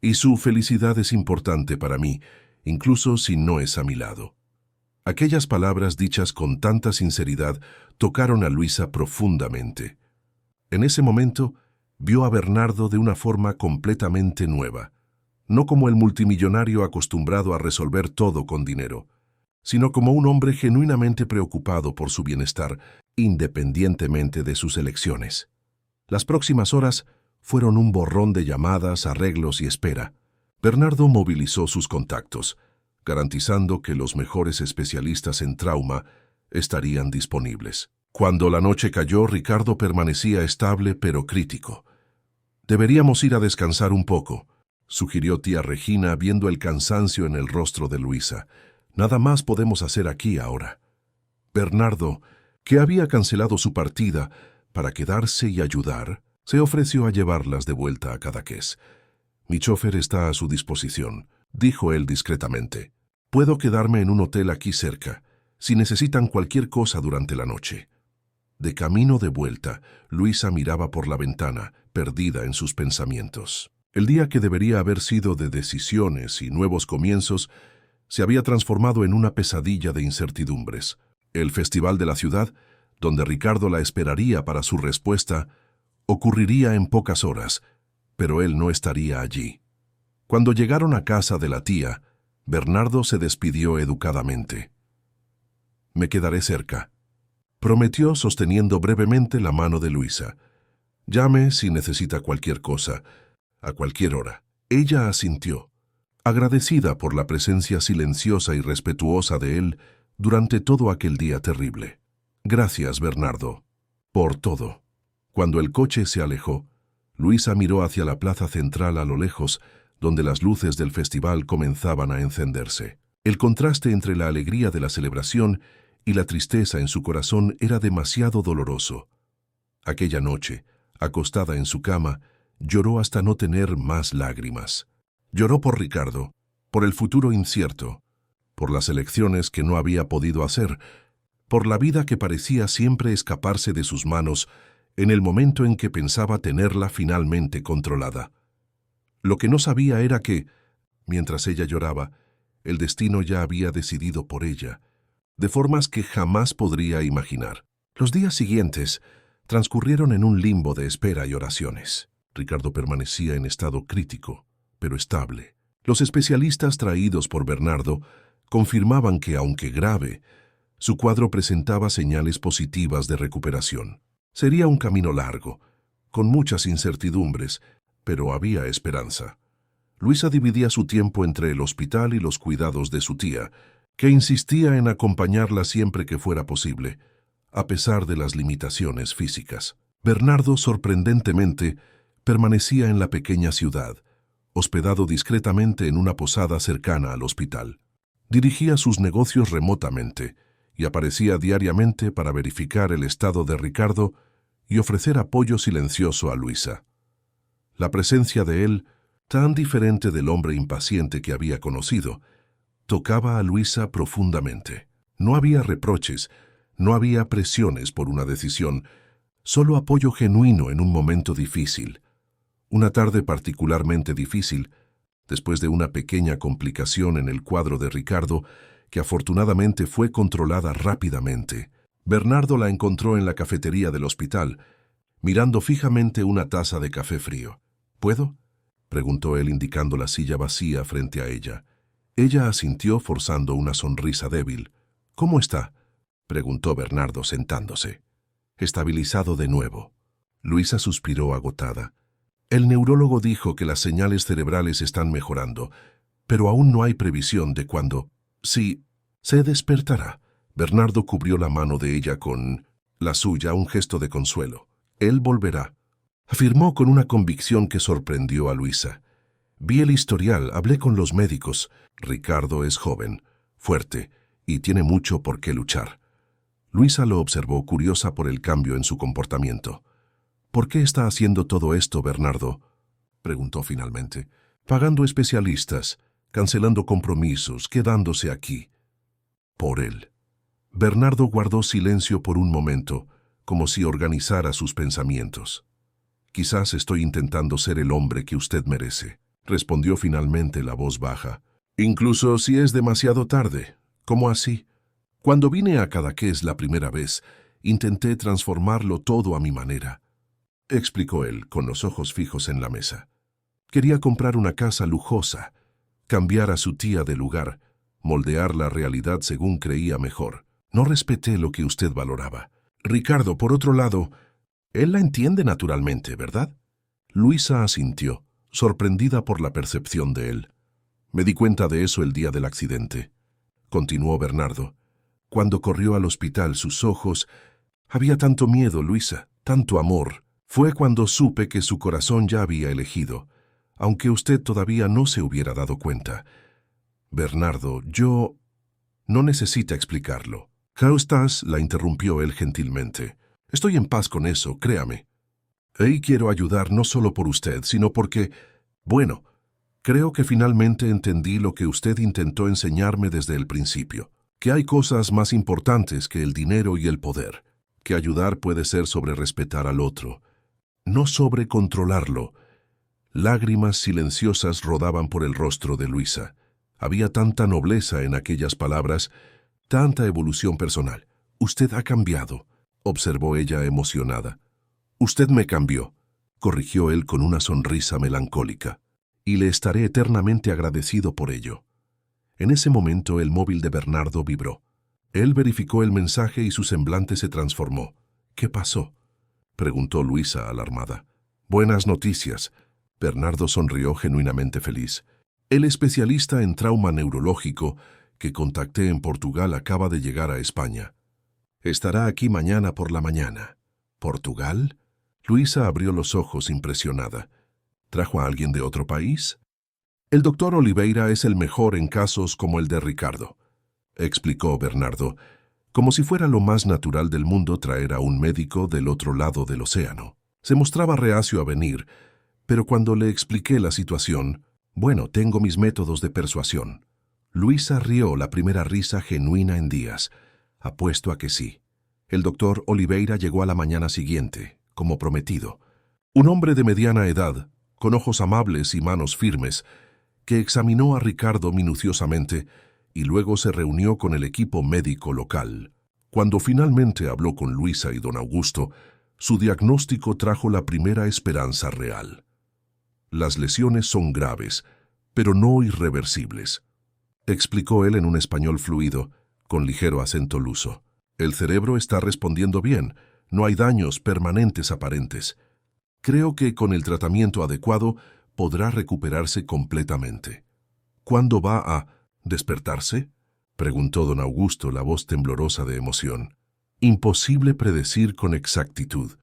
y su felicidad es importante para mí, incluso si no es a mi lado. Aquellas palabras dichas con tanta sinceridad tocaron a Luisa profundamente. En ese momento, vio a Bernardo de una forma completamente nueva, no como el multimillonario acostumbrado a resolver todo con dinero, sino como un hombre genuinamente preocupado por su bienestar, independientemente de sus elecciones. Las próximas horas fueron un borrón de llamadas, arreglos y espera. Bernardo movilizó sus contactos, garantizando que los mejores especialistas en trauma estarían disponibles. Cuando la noche cayó, Ricardo permanecía estable pero crítico. Deberíamos ir a descansar un poco, sugirió tía Regina viendo el cansancio en el rostro de Luisa. Nada más podemos hacer aquí ahora. Bernardo, que había cancelado su partida para quedarse y ayudar, se ofreció a llevarlas de vuelta a Cadaqués. Mi chofer está a su disposición, dijo él discretamente. Puedo quedarme en un hotel aquí cerca, si necesitan cualquier cosa durante la noche. De camino de vuelta, Luisa miraba por la ventana, perdida en sus pensamientos. El día que debería haber sido de decisiones y nuevos comienzos, se había transformado en una pesadilla de incertidumbres. El festival de la ciudad, donde Ricardo la esperaría para su respuesta, ocurriría en pocas horas, pero él no estaría allí. Cuando llegaron a casa de la tía, Bernardo se despidió educadamente. «Me quedaré cerca», prometió sosteniendo brevemente la mano de Luisa. «Llame si necesita cualquier cosa, a cualquier hora». Ella asintió, agradecida por la presencia silenciosa y respetuosa de él durante todo aquel día terrible. «Gracias, Bernardo, por todo». Cuando el coche se alejó, Luisa miró hacia la plaza central a lo lejos, donde las luces del festival comenzaban a encenderse. El contraste entre la alegría de la celebración y la tristeza en su corazón era demasiado doloroso. Aquella noche, acostada en su cama, lloró hasta no tener más lágrimas. Lloró por Ricardo, por el futuro incierto, por las elecciones que no había podido hacer, por la vida que parecía siempre escaparse de sus manos en el momento en que pensaba tenerla finalmente controlada. Lo que no sabía era que, mientras ella lloraba, el destino ya había decidido por ella, de formas que jamás podría imaginar. Los días siguientes transcurrieron en un limbo de espera y oraciones. Ricardo permanecía en estado crítico, pero estable. Los especialistas traídos por Bernardo confirmaban que, aunque grave, su cuadro presentaba señales positivas de recuperación. Sería un camino largo, con muchas incertidumbres, pero había esperanza. Luisa dividía su tiempo entre el hospital y los cuidados de su tía, que insistía en acompañarla siempre que fuera posible, a pesar de las limitaciones físicas. Bernardo, sorprendentemente, permanecía en la pequeña ciudad, hospedado discretamente en una posada cercana al hospital. Dirigía sus negocios remotamente y aparecía diariamente para verificar el estado de Ricardo y ofrecer apoyo silencioso a Luisa. La presencia de él, tan diferente del hombre impaciente que había conocido, tocaba a Luisa profundamente. No había reproches, no había presiones por una decisión, solo apoyo genuino en un momento difícil. Una tarde particularmente difícil, después de una pequeña complicación en el cuadro de Ricardo, que afortunadamente fue controlada rápidamente, Bernardo la encontró en la cafetería del hospital, mirando fijamente una taza de café frío. «¿Puedo?», preguntó él indicando la silla vacía frente a ella. Ella asintió forzando una sonrisa débil. «¿Cómo está?», preguntó Bernardo sentándose. «Estabilizado de nuevo». Luisa suspiró agotada. «El neurólogo dijo que las señales cerebrales están mejorando, pero aún no hay previsión de cuándo». «Sí, se despertará». Bernardo cubrió la mano de ella con la suya, un gesto de consuelo. «Él volverá», afirmó con una convicción que sorprendió a Luisa. «Vi el historial, hablé con los médicos. Ricardo es joven, fuerte y tiene mucho por qué luchar». Luisa lo observó curiosa por el cambio en su comportamiento. «¿Por qué está haciendo todo esto, Bernardo?», preguntó finalmente. «Pagando especialistas, cancelando compromisos, quedándose aquí». «Por él». Bernardo guardó silencio por un momento, como si organizara sus pensamientos. «Quizás estoy intentando ser el hombre que usted merece», respondió finalmente la voz baja. «Incluso si es demasiado tarde. ¿Cómo así? Cuando vine a Cadaqués la primera vez, intenté transformarlo todo a mi manera», explicó él, con los ojos fijos en la mesa. «Quería comprar una casa lujosa, cambiar a su tía de lugar, moldear la realidad según creía mejor. No respeté lo que usted valoraba. Ricardo, por otro lado, él la entiende naturalmente, ¿verdad?». Luisa asintió, sorprendida por la percepción de él. «Me di cuenta de eso el día del accidente», continuó Bernardo. «Cuando corrió al hospital, sus ojos... Había tanto miedo, Luisa, tanto amor. Fue cuando supe que su corazón ya había elegido. aunque usted todavía no se hubiera dado cuenta. Bernardo, yo... No necesita explicarlo. ¿Cómo estás?, la interrumpió él gentilmente. Estoy en paz con eso, créame. Y quiero ayudar no solo por usted, sino porque... Bueno, creo que finalmente entendí lo que usted intentó enseñarme desde el principio, que hay cosas más importantes que el dinero y el poder, que ayudar puede ser sobre respetar al otro, no sobre controlarlo. Lágrimas silenciosas rodaban por el rostro de Luisa. Había tanta nobleza en aquellas palabras, tanta evolución personal. Usted ha cambiado, observó ella emocionada. Usted me cambió, corrigió él con una sonrisa melancólica, y le estaré eternamente agradecido por ello. En ese momento el móvil de Bernardo vibró. Él verificó el mensaje y su semblante se transformó. ¿Qué pasó?, preguntó Luisa alarmada. Buenas noticias. Bernardo sonrió genuinamente feliz. El especialista en trauma neurológico que contacté en Portugal acaba de llegar a España. Estará aquí mañana por la mañana. ¿Portugal? Luisa abrió los ojos impresionada. ¿Trajo a alguien de otro país? El doctor Oliveira es el mejor en casos como el de Ricardo, explicó Bernardo, como si fuera lo más natural del mundo traer a un médico del otro lado del océano. Se mostraba reacio a venir, pero cuando le expliqué la situación, bueno, tengo mis métodos de persuasión. Luisa rió la primera risa genuina en días. Apuesto a que sí. El doctor Oliveira llegó a la mañana siguiente, como prometido. Un hombre de mediana edad, con ojos amables y manos firmes, que examinó a Ricardo minuciosamente y luego se reunió con el equipo médico local. Cuando finalmente habló con Luisa y don Augusto, su diagnóstico trajo la primera esperanza real. Las lesiones son graves, pero no irreversibles, explicó él en un español fluido, con ligero acento luso. El cerebro está respondiendo bien, no hay daños permanentes aparentes. Creo que con el tratamiento adecuado podrá recuperarse completamente. ¿Cuándo va a despertarse?, preguntó don Augusto, la voz temblorosa de emoción. Imposible predecir con exactitud.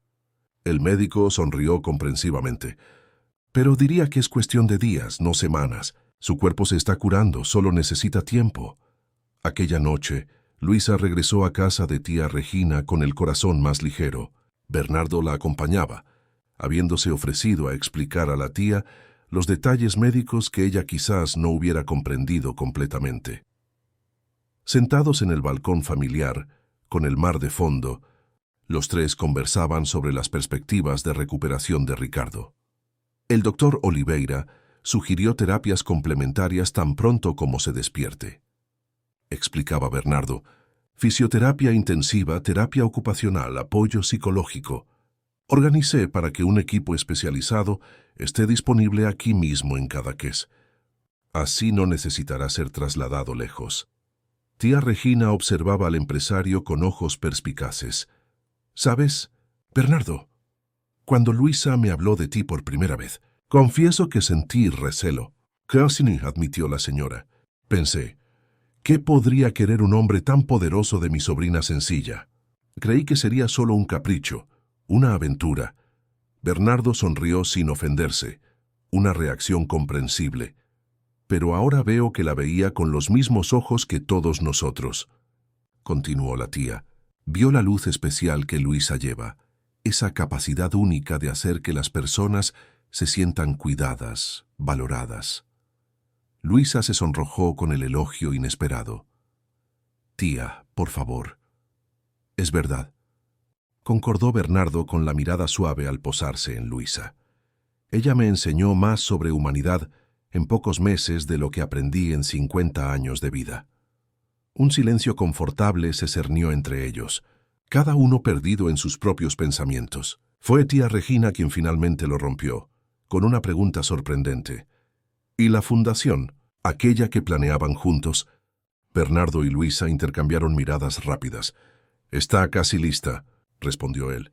El médico sonrió comprensivamente. Pero diría que es cuestión de días, no semanas. Su cuerpo se está curando, solo necesita tiempo. Aquella noche, Luisa regresó a casa de tía Regina con el corazón más ligero. Bernardo la acompañaba, habiéndose ofrecido a explicar a la tía los detalles médicos que ella quizás no hubiera comprendido completamente. Sentados en el balcón familiar, con el mar de fondo, los tres conversaban sobre las perspectivas de recuperación de Ricardo. El doctor Oliveira sugirió terapias complementarias tan pronto como se despierte. Explicaba Bernardo, fisioterapia intensiva, terapia ocupacional, apoyo psicológico. Organicé para que un equipo especializado esté disponible aquí mismo en Cadaqués. Así no necesitará ser trasladado lejos. Tía Regina observaba al empresario con ojos perspicaces. ¿Sabes, Bernardo? Cuando Luisa me habló de ti por primera vez, confieso que sentí recelo. Casi ni, admitió la señora. Pensé, ¿qué podría querer un hombre tan poderoso de mi sobrina sencilla? Creí que sería solo un capricho, una aventura. Bernardo sonrió sin ofenderse, una reacción comprensible. Pero ahora veo que la veía con los mismos ojos que todos nosotros. Continuó la tía. Vio la luz especial que Luisa lleva, esa capacidad única de hacer que las personas se sientan cuidadas, valoradas. Luisa se sonrojó con el elogio inesperado. Tía, por favor. Es verdad, concordó Bernardo con la mirada suave al posarse en Luisa. Ella me enseñó más sobre humanidad en pocos meses de lo que aprendí en 50 años de vida. Un silencio confortable se cernió entre ellos, cada uno perdido en sus propios pensamientos. Fue tía Regina quien finalmente lo rompió, con una pregunta sorprendente. ¿Y la fundación, aquella que planeaban juntos? Bernardo y Luisa intercambiaron miradas rápidas. Está casi lista, respondió él.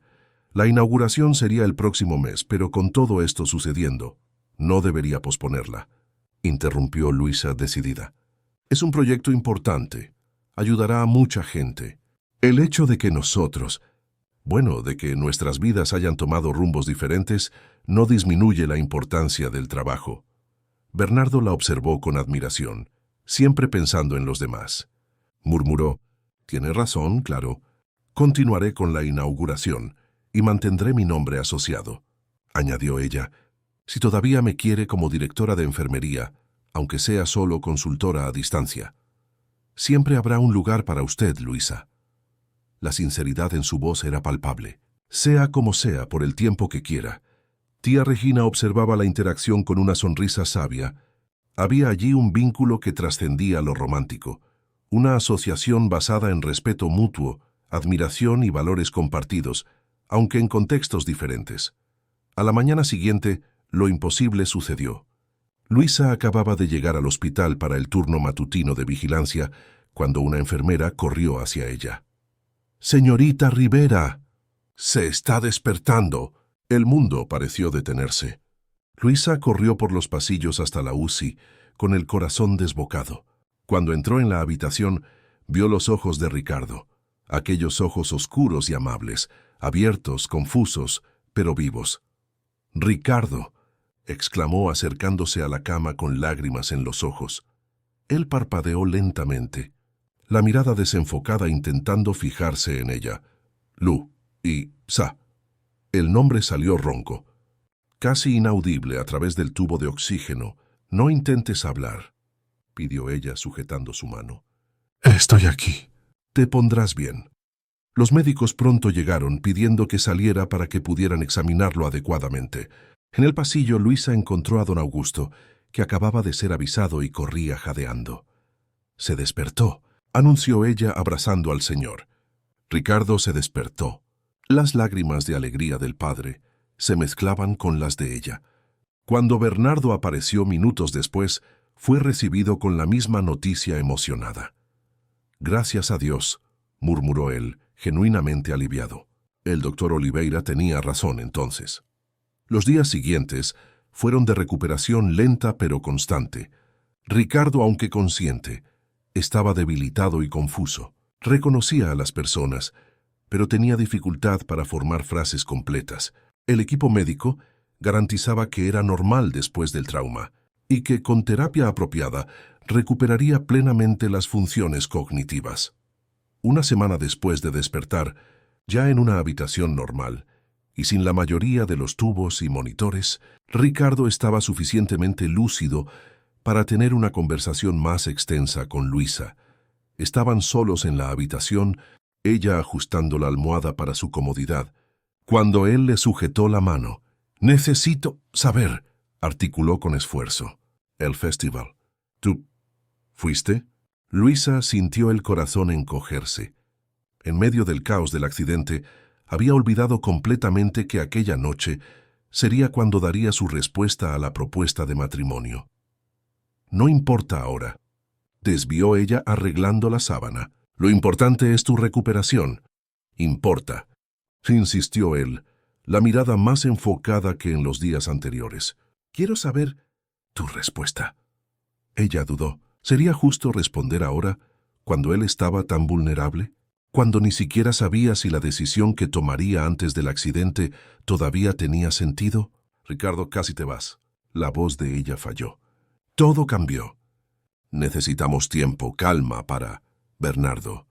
La inauguración sería el próximo mes, pero con todo esto sucediendo, no debería posponerla, interrumpió Luisa decidida. Es un proyecto importante. Ayudará a mucha gente. El hecho de que nosotros, de que nuestras vidas hayan tomado rumbos diferentes, no disminuye la importancia del trabajo. Bernardo la observó con admiración, siempre pensando en los demás. Murmuró: «Tiene razón, claro. Continuaré con la inauguración y mantendré mi nombre asociado», añadió ella. «Si todavía me quiere como directora de enfermería, aunque sea solo consultora a distancia. Siempre habrá un lugar para usted, Luisa». La sinceridad en su voz era palpable. Sea como sea, por el tiempo que quiera. Tía Regina observaba la interacción con una sonrisa sabia. Había allí un vínculo que trascendía lo romántico, una asociación basada en respeto mutuo, admiración y valores compartidos, aunque en contextos diferentes. A la mañana siguiente, lo imposible sucedió. Luisa acababa de llegar al hospital para el turno matutino de vigilancia cuando una enfermera corrió hacia ella. «Señorita Rivera, se está despertando». El mundo pareció detenerse. Luisa corrió por los pasillos hasta la UCI, con el corazón desbocado. Cuando entró en la habitación, vio los ojos de Ricardo, aquellos ojos oscuros y amables, abiertos, confusos, pero vivos. «Ricardo», exclamó acercándose a la cama con lágrimas en los ojos. Él parpadeó lentamente, la mirada desenfocada intentando fijarse en ella. «Lu» y «Sa». El nombre salió ronco, casi inaudible a través del tubo de oxígeno. «No intentes hablar», pidió ella sujetando su mano. «Estoy aquí». «Te pondrás bien». Los médicos pronto llegaron pidiendo que saliera para que pudieran examinarlo adecuadamente. En el pasillo, Luisa encontró a don Augusto, que acababa de ser avisado y corría jadeando. «Se despertó», anunció ella abrazando al señor. Ricardo se despertó. Las lágrimas de alegría del padre se mezclaban con las de ella. Cuando Bernardo apareció minutos después, fue recibido con la misma noticia emocionada. «Gracias a Dios», murmuró él, genuinamente aliviado. El doctor Oliveira tenía razón entonces. Los días siguientes fueron de recuperación lenta pero constante. Ricardo, aunque consciente, estaba debilitado y confuso. Reconocía a las personas, pero tenía dificultad para formar frases completas. El equipo médico garantizaba que era normal después del trauma y que con terapia apropiada recuperaría plenamente las funciones cognitivas. Una semana después de despertar, ya en una habitación normal y sin la mayoría de los tubos y monitores, Ricardo estaba suficientemente lúcido para tener una conversación más extensa con Luisa. Estaban solos en la habitación, ella ajustando la almohada para su comodidad, cuando él le sujetó la mano. «Necesito saber», articuló con esfuerzo. «El festival. ¿Tú fuiste?» Luisa sintió el corazón encogerse. En medio del caos del accidente, había olvidado completamente que aquella noche sería cuando daría su respuesta a la propuesta de matrimonio. «No importa ahora», desvió ella arreglando la sábana. «Lo importante es tu recuperación». «Importa», insistió él, la mirada más enfocada que en los días anteriores. «Quiero saber tu respuesta». Ella dudó. ¿Sería justo responder ahora, cuando él estaba tan vulnerable? ¿Cuando ni siquiera sabía si la decisión que tomaría antes del accidente todavía tenía sentido? «Ricardo, casi te vas». La voz de ella falló. Todo cambió. «Necesitamos tiempo, calma para...» «Bernardo»,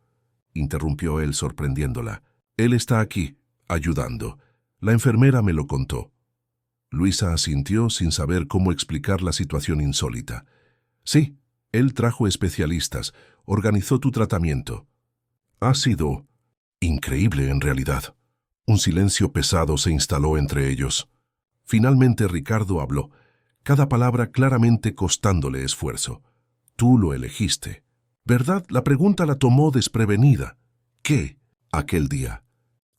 interrumpió él sorprendiéndola. «Él está aquí, ayudando. La enfermera me lo contó». Luisa asintió sin saber cómo explicar la situación insólita. «Sí, él trajo especialistas, organizó tu tratamiento». «Ha sido increíble en realidad». Un silencio pesado se instaló entre ellos. Finalmente Ricardo habló, cada palabra claramente costándole esfuerzo. «Tú lo elegiste, ¿verdad?» La pregunta la tomó desprevenida. «¿Qué?» «Aquel día,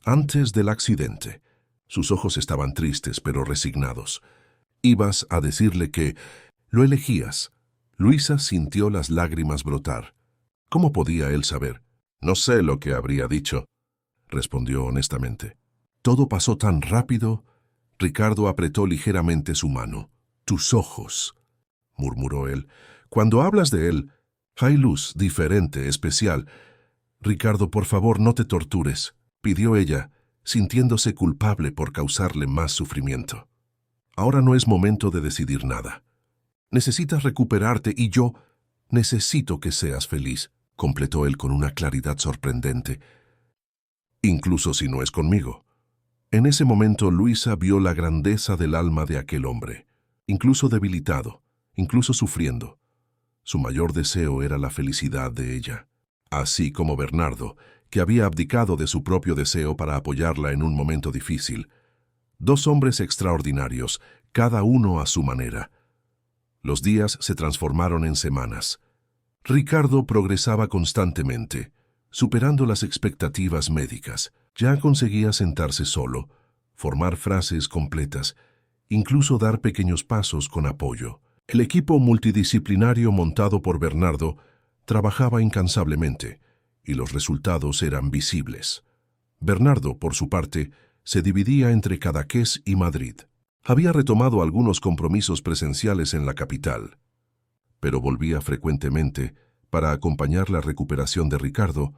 antes del accidente». Sus ojos estaban tristes pero resignados. «Ibas a decirle que lo elegías». Luisa sintió las lágrimas brotar. ¿Cómo podía él saber? «No sé lo que habría dicho», respondió honestamente. Todo pasó tan rápido. Ricardo apretó ligeramente su mano. «Tus ojos», murmuró él. «Cuando hablas de él, hay luz diferente, especial». «Ricardo, por favor, no te tortures», pidió ella, sintiéndose culpable por causarle más sufrimiento. Ahora no es momento de decidir nada. Necesitas recuperarte y yo necesito que seas feliz, completó él con una claridad sorprendente. Incluso si no es conmigo. En ese momento Luisa vio la grandeza del alma de aquel hombre, incluso debilitado, incluso sufriendo. Su mayor deseo era la felicidad de ella, así como Bernardo, que había abdicado de su propio deseo para apoyarla en un momento difícil. Dos hombres extraordinarios, cada uno a su manera. Los días se transformaron en semanas. Ricardo progresaba constantemente, superando las expectativas médicas. Ya conseguía sentarse solo, formar frases completas, incluso dar pequeños pasos con apoyo. El equipo multidisciplinario montado por Bernardo trabajaba incansablemente, y los resultados eran visibles. Bernardo, por su parte, se dividía entre Cadaqués y Madrid. Había retomado algunos compromisos presenciales en la capital, pero volvía frecuentemente para acompañar la recuperación de Ricardo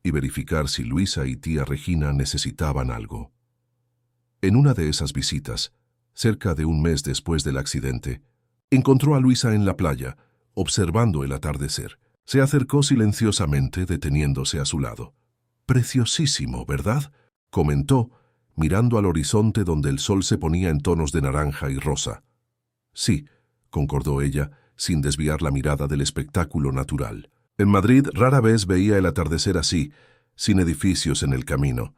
y verificar si Luisa y tía Regina necesitaban algo. En una de esas visitas, cerca de un mes después del accidente, encontró a Luisa en la playa, observando el atardecer. Se acercó silenciosamente, deteniéndose a su lado. «Preciosísimo, ¿verdad?», comentó, mirando al horizonte donde el sol se ponía en tonos de naranja y rosa. «Sí», concordó ella, sin desviar la mirada del espectáculo natural. En Madrid rara vez veía el atardecer así, sin edificios en el camino.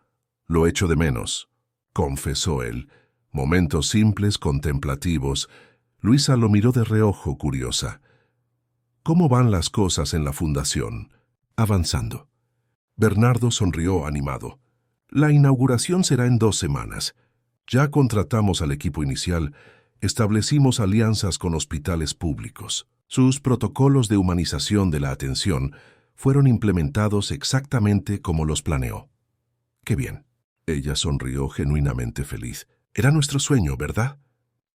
«Lo echo de menos», confesó él. Momentos simples, contemplativos. Luisa lo miró de reojo, curiosa. «¿Cómo van las cosas en la fundación?» «Avanzando». Bernardo sonrió animado. «La inauguración será en 2 semanas. Ya contratamos al equipo inicial, establecimos alianzas con hospitales públicos. Sus protocolos de humanización de la atención fueron implementados exactamente como los planeó». «Qué bien». Ella sonrió genuinamente feliz. «Era nuestro sueño, ¿verdad?»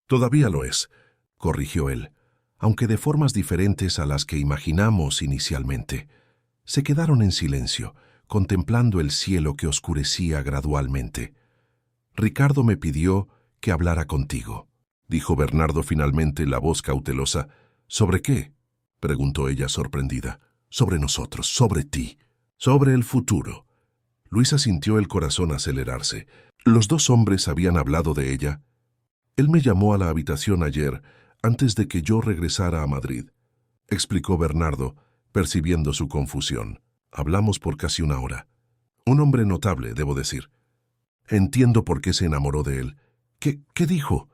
«Todavía lo es», corrigió él, aunque de formas diferentes a las que imaginamos inicialmente. Se quedaron en silencio, contemplando el cielo que oscurecía gradualmente. «Ricardo me pidió que hablara contigo», dijo Bernardo finalmente, la voz cautelosa. «¿Sobre qué?», preguntó ella sorprendida. «Sobre nosotros, sobre ti, sobre el futuro». Luisa sintió el corazón acelerarse. Los dos hombres habían hablado de ella. «Él me llamó a la habitación ayer, antes de que yo regresara a Madrid», explicó Bernardo, percibiendo su confusión. «Hablamos por casi 1 hora. Un hombre notable, debo decir. Entiendo por qué se enamoró de él». ¿Qué dijo?»,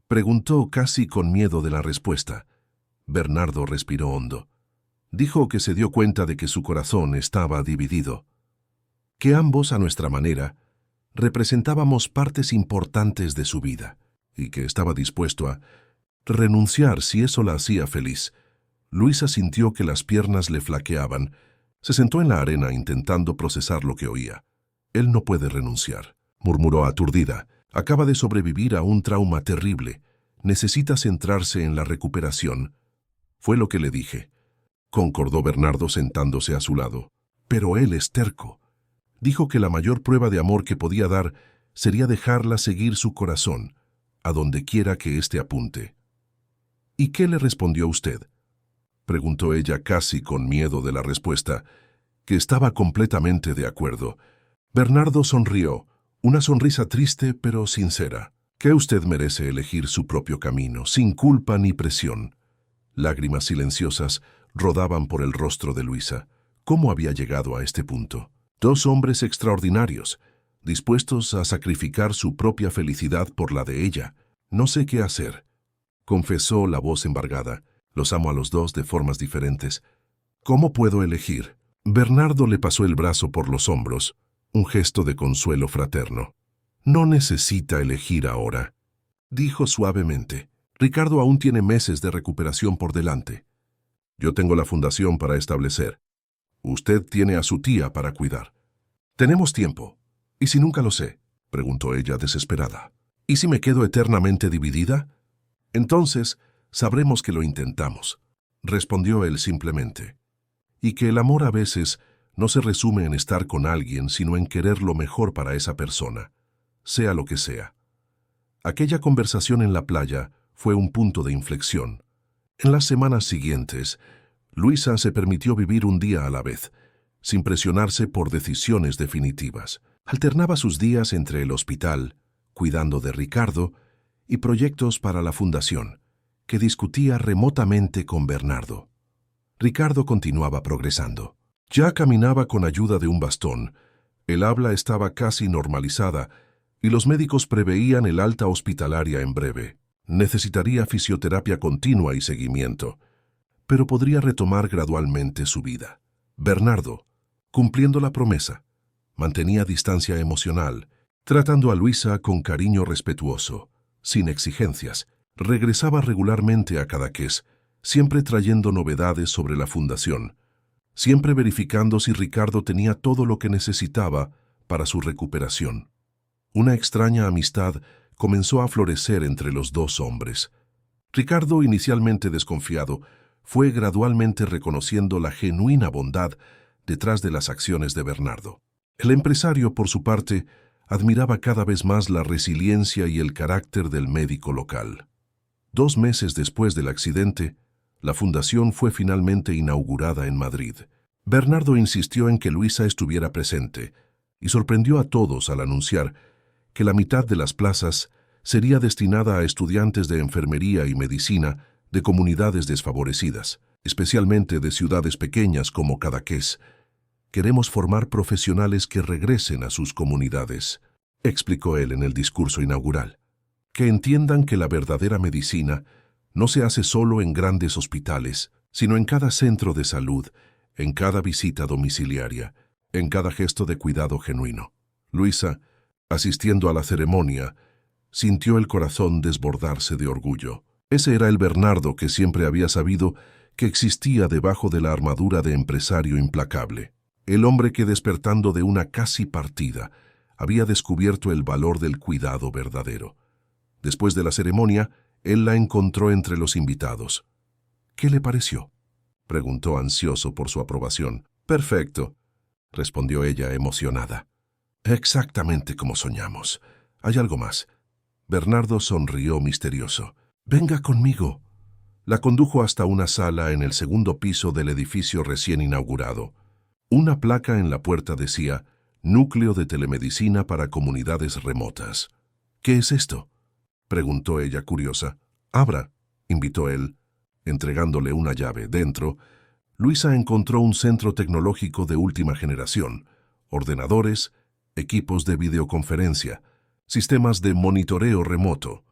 preguntó casi con miedo de la respuesta. Bernardo respiró hondo. «Dijo que se dio cuenta de que su corazón estaba dividido. Que ambos, a nuestra manera, representábamos partes importantes de su vida, y que estaba dispuesto a renunciar si eso la hacía feliz». Luisa sintió que las piernas le flaqueaban. Se sentó en la arena intentando procesar lo que oía. «Él no puede renunciar», murmuró aturdida. «Acaba de sobrevivir a un trauma terrible. Necesita centrarse en la recuperación». «Fue lo que le dije», concordó Bernardo sentándose a su lado. «Pero él es terco. Dijo que la mayor prueba de amor que podía dar sería dejarla seguir su corazón, a donde quiera que éste apunte». «¿Y qué le respondió usted?», preguntó ella casi con miedo de la respuesta, que estaba completamente de acuerdo. Bernardo sonrió, una sonrisa triste pero sincera. «Que usted merece elegir su propio camino, sin culpa ni presión». Lágrimas silenciosas rodaban por el rostro de Luisa. ¿Cómo había llegado a este punto? Dos hombres extraordinarios, dispuestos a sacrificar su propia felicidad por la de ella. «No sé qué hacer», confesó la voz embargada. «Los amo a los dos de formas diferentes. ¿Cómo puedo elegir?». Bernardo le pasó el brazo por los hombros, un gesto de consuelo fraterno. «No necesita elegir ahora», dijo suavemente. «Ricardo aún tiene meses de recuperación por delante. Yo tengo la fundación para establecer. Usted tiene a su tía para cuidar. Tenemos tiempo. ¿Y si nunca lo sé?», preguntó ella desesperada. «¿Y si me quedo eternamente dividida?». «Entonces sabremos que lo intentamos», respondió él simplemente. «Y que el amor a veces no se resume en estar con alguien, sino en querer lo mejor para esa persona, sea lo que sea». Aquella conversación en la playa fue un punto de inflexión. En las semanas siguientes, Luisa se permitió vivir un día a la vez, sin presionarse por decisiones definitivas. Alternaba sus días entre el hospital, cuidando de Ricardo, y proyectos para la fundación, que discutía remotamente con Bernardo. Ricardo continuaba progresando. Ya caminaba con ayuda de un bastón, el habla estaba casi normalizada y los médicos preveían el alta hospitalaria en breve. Necesitaría fisioterapia continua y seguimiento, pero podría retomar gradualmente su vida. Bernardo, cumpliendo la promesa, mantenía distancia emocional, tratando a Luisa con cariño respetuoso, sin exigencias. Regresaba regularmente a Cadaqués, siempre trayendo novedades sobre la fundación, siempre verificando si Ricardo tenía todo lo que necesitaba para su recuperación. Una extraña amistad comenzó a florecer entre los dos hombres. Ricardo, inicialmente desconfiado, fue gradualmente reconociendo la genuina bondad detrás de las acciones de Bernardo. El empresario, por su parte, admiraba cada vez más la resiliencia y el carácter del médico local. 2 meses después del accidente, la fundación fue finalmente inaugurada en Madrid. Bernardo insistió en que Luisa estuviera presente y sorprendió a todos al anunciar que la mitad de las plazas sería destinada a estudiantes de enfermería y medicina de comunidades desfavorecidas, especialmente de ciudades pequeñas como Cadaqués. Queremos formar profesionales que regresen a sus comunidades, explicó él en el discurso inaugural. Que entiendan que la verdadera medicina no se hace solo en grandes hospitales, sino en cada centro de salud, en cada visita domiciliaria, en cada gesto de cuidado genuino. Luisa, asistiendo a la ceremonia, sintió el corazón desbordarse de orgullo. Ese era el Bernardo que siempre había sabido que existía debajo de la armadura de empresario implacable. El hombre que, despertando de una casi partida, había descubierto el valor del cuidado verdadero. Después de la ceremonia, él la encontró entre los invitados. ¿Qué le pareció?, preguntó ansioso por su aprobación. Perfecto, respondió ella emocionada. Exactamente como soñamos. ¿Hay algo más? Bernardo sonrió misterioso. Venga conmigo. La condujo hasta una sala en el segundo piso del edificio recién inaugurado. Una placa en la puerta decía Núcleo de Telemedicina para Comunidades Remotas. ¿Qué es esto?, preguntó ella curiosa. Abra, invitó él, entregándole una llave. Dentro, Luisa encontró un centro tecnológico de última generación, ordenadores, equipos de videoconferencia, sistemas de monitoreo remoto.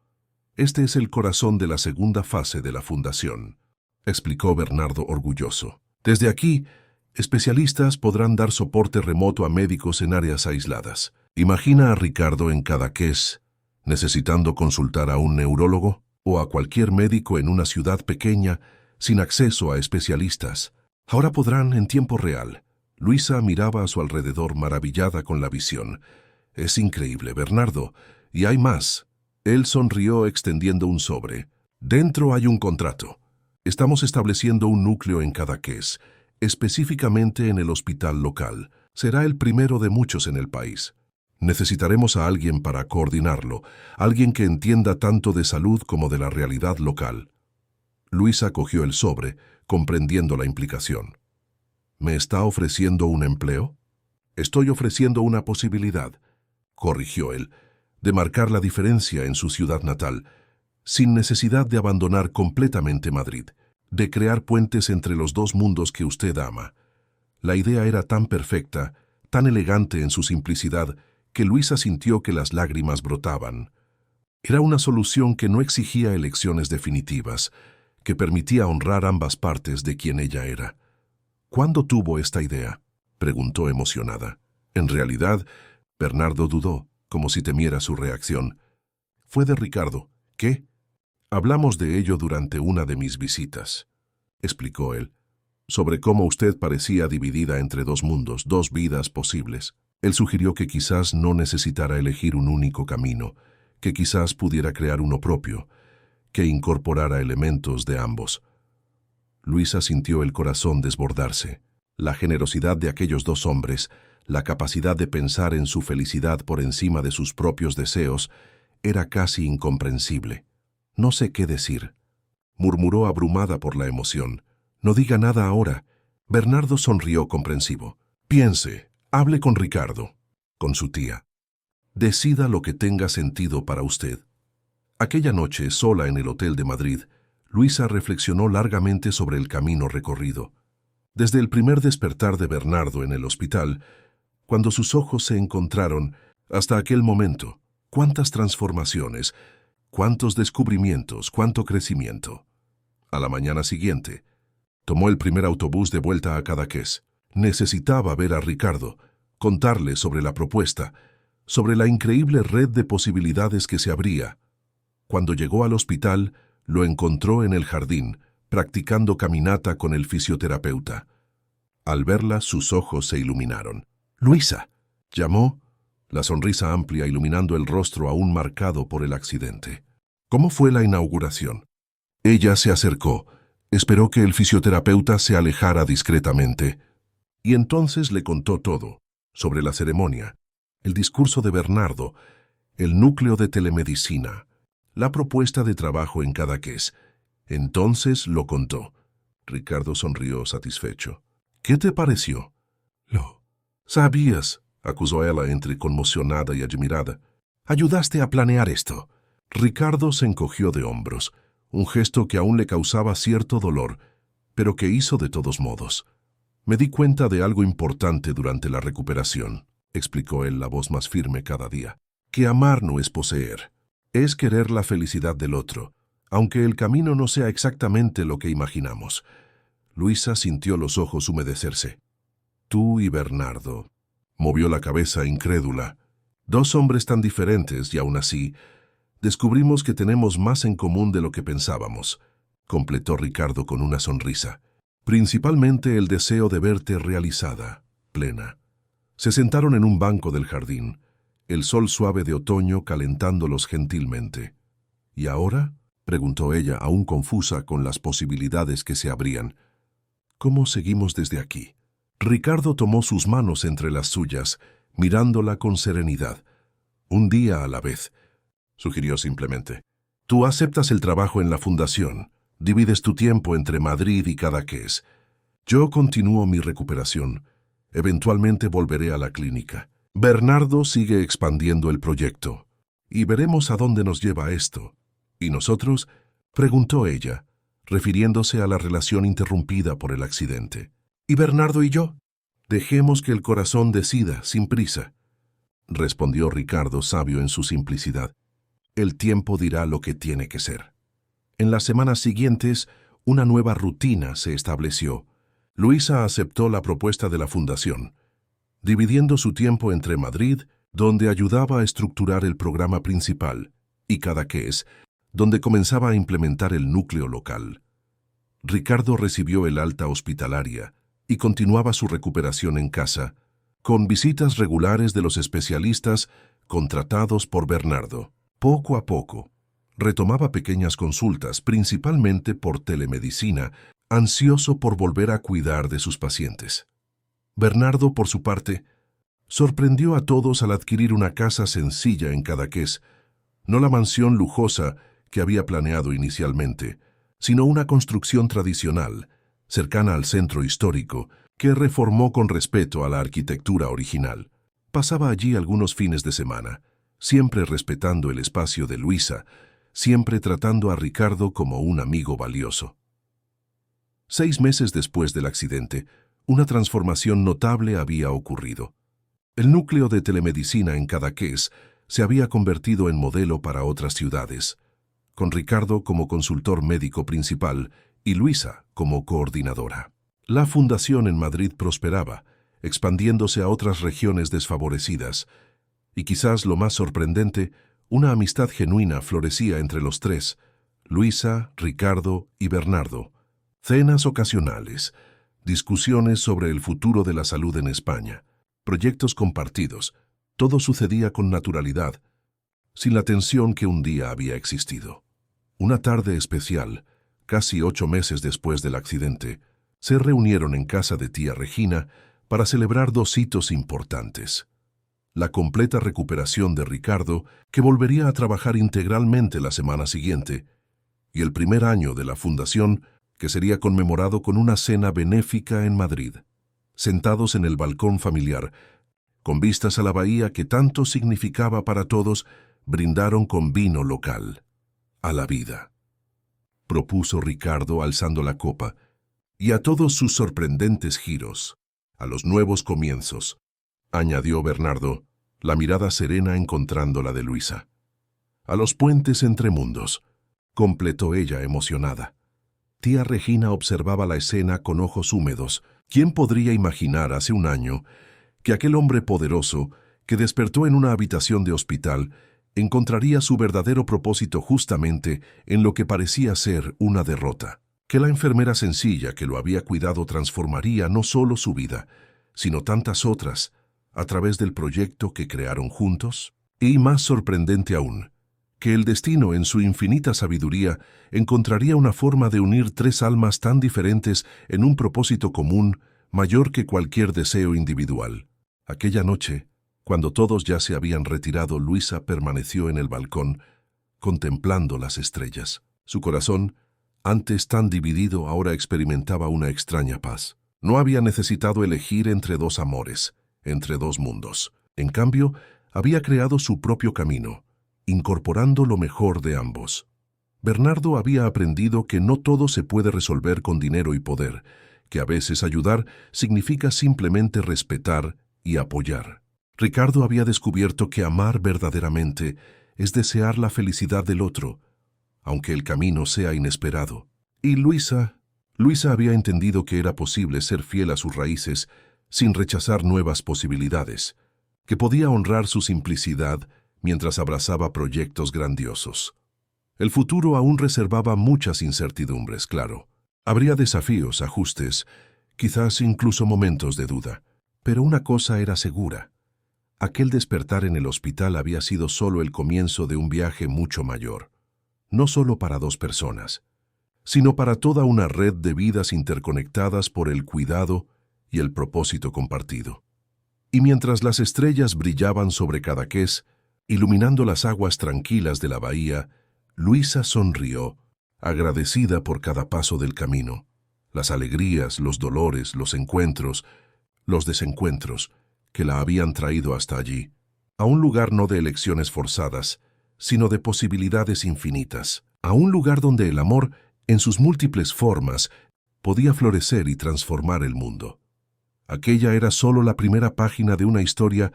Este es el corazón de la segunda fase de la fundación, explicó Bernardo orgulloso. Desde aquí, especialistas podrán dar soporte remoto a médicos en áreas aisladas. Imagina a Ricardo en Cadaqués, necesitando consultar a un neurólogo o a cualquier médico en una ciudad pequeña sin acceso a especialistas. Ahora podrán en tiempo real. Luisa miraba a su alrededor maravillada con la visión. Es increíble, Bernardo. Y hay más. Él sonrió extendiendo un sobre. Dentro hay un contrato. Estamos estableciendo un núcleo en Cadaqués, específicamente en el hospital local. Será el primero de muchos en el país. Necesitaremos a alguien para coordinarlo, alguien que entienda tanto de salud como de la realidad local. Luisa cogió el sobre, comprendiendo la implicación. ¿Me está ofreciendo un empleo? Estoy ofreciendo una posibilidad, corrigió él, de marcar la diferencia en su ciudad natal, sin necesidad de abandonar completamente Madrid, de crear puentes entre los dos mundos que usted ama. La idea era tan perfecta, tan elegante en su simplicidad, que Luisa sintió que las lágrimas brotaban. Era una solución que no exigía elecciones definitivas, que permitía honrar ambas partes de quien ella era. ¿Cuándo tuvo esta idea?, preguntó emocionada. En realidad, Bernardo dudó, como si temiera su reacción. Fue de Ricardo. ¿Qué? Hablamos de ello durante una de mis visitas, explicó él, sobre cómo usted parecía dividida entre dos mundos, dos vidas posibles. Él sugirió que quizás no necesitara elegir un único camino, que quizás pudiera crear uno propio, que incorporara elementos de ambos. Luisa sintió el corazón desbordarse. La generosidad de aquellos dos hombres, la capacidad de pensar en su felicidad por encima de sus propios deseos, era casi incomprensible. «No sé qué decir», murmuró abrumada por la emoción. «No diga nada ahora». Bernardo sonrió comprensivo. «Piense, hable con Ricardo, con su tía. Decida lo que tenga sentido para usted». Aquella noche, sola en el hotel de Madrid, Luisa reflexionó largamente sobre el camino recorrido. Desde el primer despertar de Bernardo en el hospital, cuando sus ojos se encontraron, hasta aquel momento, cuántas transformaciones, cuántos descubrimientos, cuánto crecimiento. A la mañana siguiente, tomó el primer autobús de vuelta a Cadaqués. Necesitaba ver a Ricardo, contarle sobre la propuesta, sobre la increíble red de posibilidades que se abría. Cuando llegó al hospital, lo encontró en el jardín, practicando caminata con el fisioterapeuta. Al verla, sus ojos se iluminaron. «Luisa», llamó, la sonrisa amplia iluminando el rostro aún marcado por el accidente. «¿Cómo fue la inauguración?» Ella se acercó, esperó que el fisioterapeuta se alejara discretamente, y entonces le contó todo, sobre la ceremonia, el discurso de Bernardo, el núcleo de telemedicina, la propuesta de trabajo en Cadaqués. Entonces lo contó. Ricardo sonrió satisfecho. «¿Qué te pareció?» «Lo sabías», acusó ella entre conmocionada y admirada. «Ayudaste a planear esto». Ricardo se encogió de hombros, un gesto que aún le causaba cierto dolor, pero que hizo de todos modos. «Me di cuenta de algo importante durante la recuperación», explicó él, la voz más firme cada día. «Que amar no es poseer. Es querer la felicidad del otro, aunque el camino no sea exactamente lo que imaginamos». Luisa sintió los ojos humedecerse. «Tú y Bernardo», movió la cabeza incrédula. «Dos hombres tan diferentes y aún así, descubrimos que tenemos más en común de lo que pensábamos», completó Ricardo con una sonrisa. «Principalmente el deseo de verte realizada, plena». Se sentaron en un banco del jardín, el sol suave de otoño calentándolos gentilmente. «¿Y ahora?», preguntó ella, aún confusa con las posibilidades que se abrían. «¿Cómo seguimos desde aquí?». Ricardo tomó sus manos entre las suyas, mirándola con serenidad. «Un día a la vez», sugirió simplemente. «Tú aceptas el trabajo en la fundación, divides tu tiempo entre Madrid y Cadaqués. Yo continúo mi recuperación. Eventualmente volveré a la clínica. Bernardo sigue expandiendo el proyecto. Y veremos a dónde nos lleva esto». «¿Y nosotros?», preguntó ella, refiriéndose a la relación interrumpida por el accidente. «¿Y Bernardo y yo?». «Dejemos que el corazón decida, sin prisa», respondió Ricardo, sabio en su simplicidad. «El tiempo dirá lo que tiene que ser». En las semanas siguientes, una nueva rutina se estableció. Luisa aceptó la propuesta de la fundación, dividiendo su tiempo entre Madrid, donde ayudaba a estructurar el programa principal, y Cadaqués, donde comenzaba a implementar el núcleo local. Ricardo recibió el alta hospitalaria y continuaba su recuperación en casa, con visitas regulares de los especialistas contratados por Bernardo. Poco a poco, retomaba pequeñas consultas, principalmente por telemedicina, ansioso por volver a cuidar de sus pacientes. Bernardo, por su parte, sorprendió a todos al adquirir una casa sencilla en Cadaqués, no la mansión lujosa que había planeado inicialmente, sino una construcción tradicional, cercana al centro histórico, que reformó con respeto a la arquitectura original. Pasaba allí algunos fines de semana, siempre respetando el espacio de Luisa, siempre tratando a Ricardo como un amigo valioso. 6 meses después del accidente, una transformación notable había ocurrido. El núcleo de telemedicina en Cadaqués se había convertido en modelo para otras ciudades, con Ricardo como consultor médico principal y Luisa como coordinadora. La fundación en Madrid prosperaba, expandiéndose a otras regiones desfavorecidas, y quizás lo más sorprendente, una amistad genuina florecía entre los tres, Luisa, Ricardo y Bernardo. Cenas ocasionales, discusiones sobre el futuro de la salud en España, proyectos compartidos, todo sucedía con naturalidad, sin la tensión que un día había existido. Una tarde especial, casi 8 meses después del accidente, se reunieron en casa de tía Regina para celebrar 2 hitos importantes: la completa recuperación de Ricardo, que volvería a trabajar integralmente la semana siguiente, y el primer año de la fundación, que sería conmemorado con una cena benéfica en Madrid. Sentados en el balcón familiar, con vistas a la bahía que tanto significaba para todos, brindaron con vino local. A la vida, propuso Ricardo alzando la copa, y a todos sus sorprendentes giros, a los nuevos comienzos, añadió Bernardo, la mirada serena encontrando la de Luisa. A los puentes entre mundos, completó ella emocionada. Tía Regina observaba la escena con ojos húmedos. ¿Quién podría imaginar hace un año que aquel hombre poderoso, que despertó en una habitación de hospital, encontraría su verdadero propósito justamente en lo que parecía ser una derrota? Que la enfermera sencilla que lo había cuidado transformaría no solo su vida, sino tantas otras, a través del proyecto que crearon juntos. Y más sorprendente aún, que el destino en su infinita sabiduría encontraría una forma de unir tres almas tan diferentes en un propósito común, mayor que cualquier deseo individual. Aquella noche, cuando todos ya se habían retirado, Luisa permaneció en el balcón, contemplando las estrellas. Su corazón, antes tan dividido, ahora experimentaba una extraña paz. No había necesitado elegir entre dos amores, entre dos mundos. En cambio, había creado su propio camino, incorporando lo mejor de ambos. Bernardo había aprendido que no todo se puede resolver con dinero y poder, que a veces ayudar significa simplemente respetar y apoyar. Ricardo había descubierto que amar verdaderamente es desear la felicidad del otro, aunque el camino sea inesperado. Y Luisa había entendido que era posible ser fiel a sus raíces sin rechazar nuevas posibilidades, que podía honrar su simplicidad mientras abrazaba proyectos grandiosos. El futuro aún reservaba muchas incertidumbres, claro. Habría desafíos, ajustes, quizás incluso momentos de duda. Pero una cosa era segura. Aquel despertar en el hospital había sido solo el comienzo de un viaje mucho mayor. No solo para dos personas, sino para toda una red de vidas interconectadas por el cuidado y el propósito compartido. Y mientras las estrellas brillaban sobre Cadaqués, iluminando las aguas tranquilas de la bahía, Luisa sonrió, agradecida por cada paso del camino, las alegrías, los dolores, los encuentros, los desencuentros que la habían traído hasta allí, a un lugar no de elecciones forzadas, sino de posibilidades infinitas, a un lugar donde el amor, en sus múltiples formas, podía florecer y transformar el mundo. Aquella era solo la primera página de una historia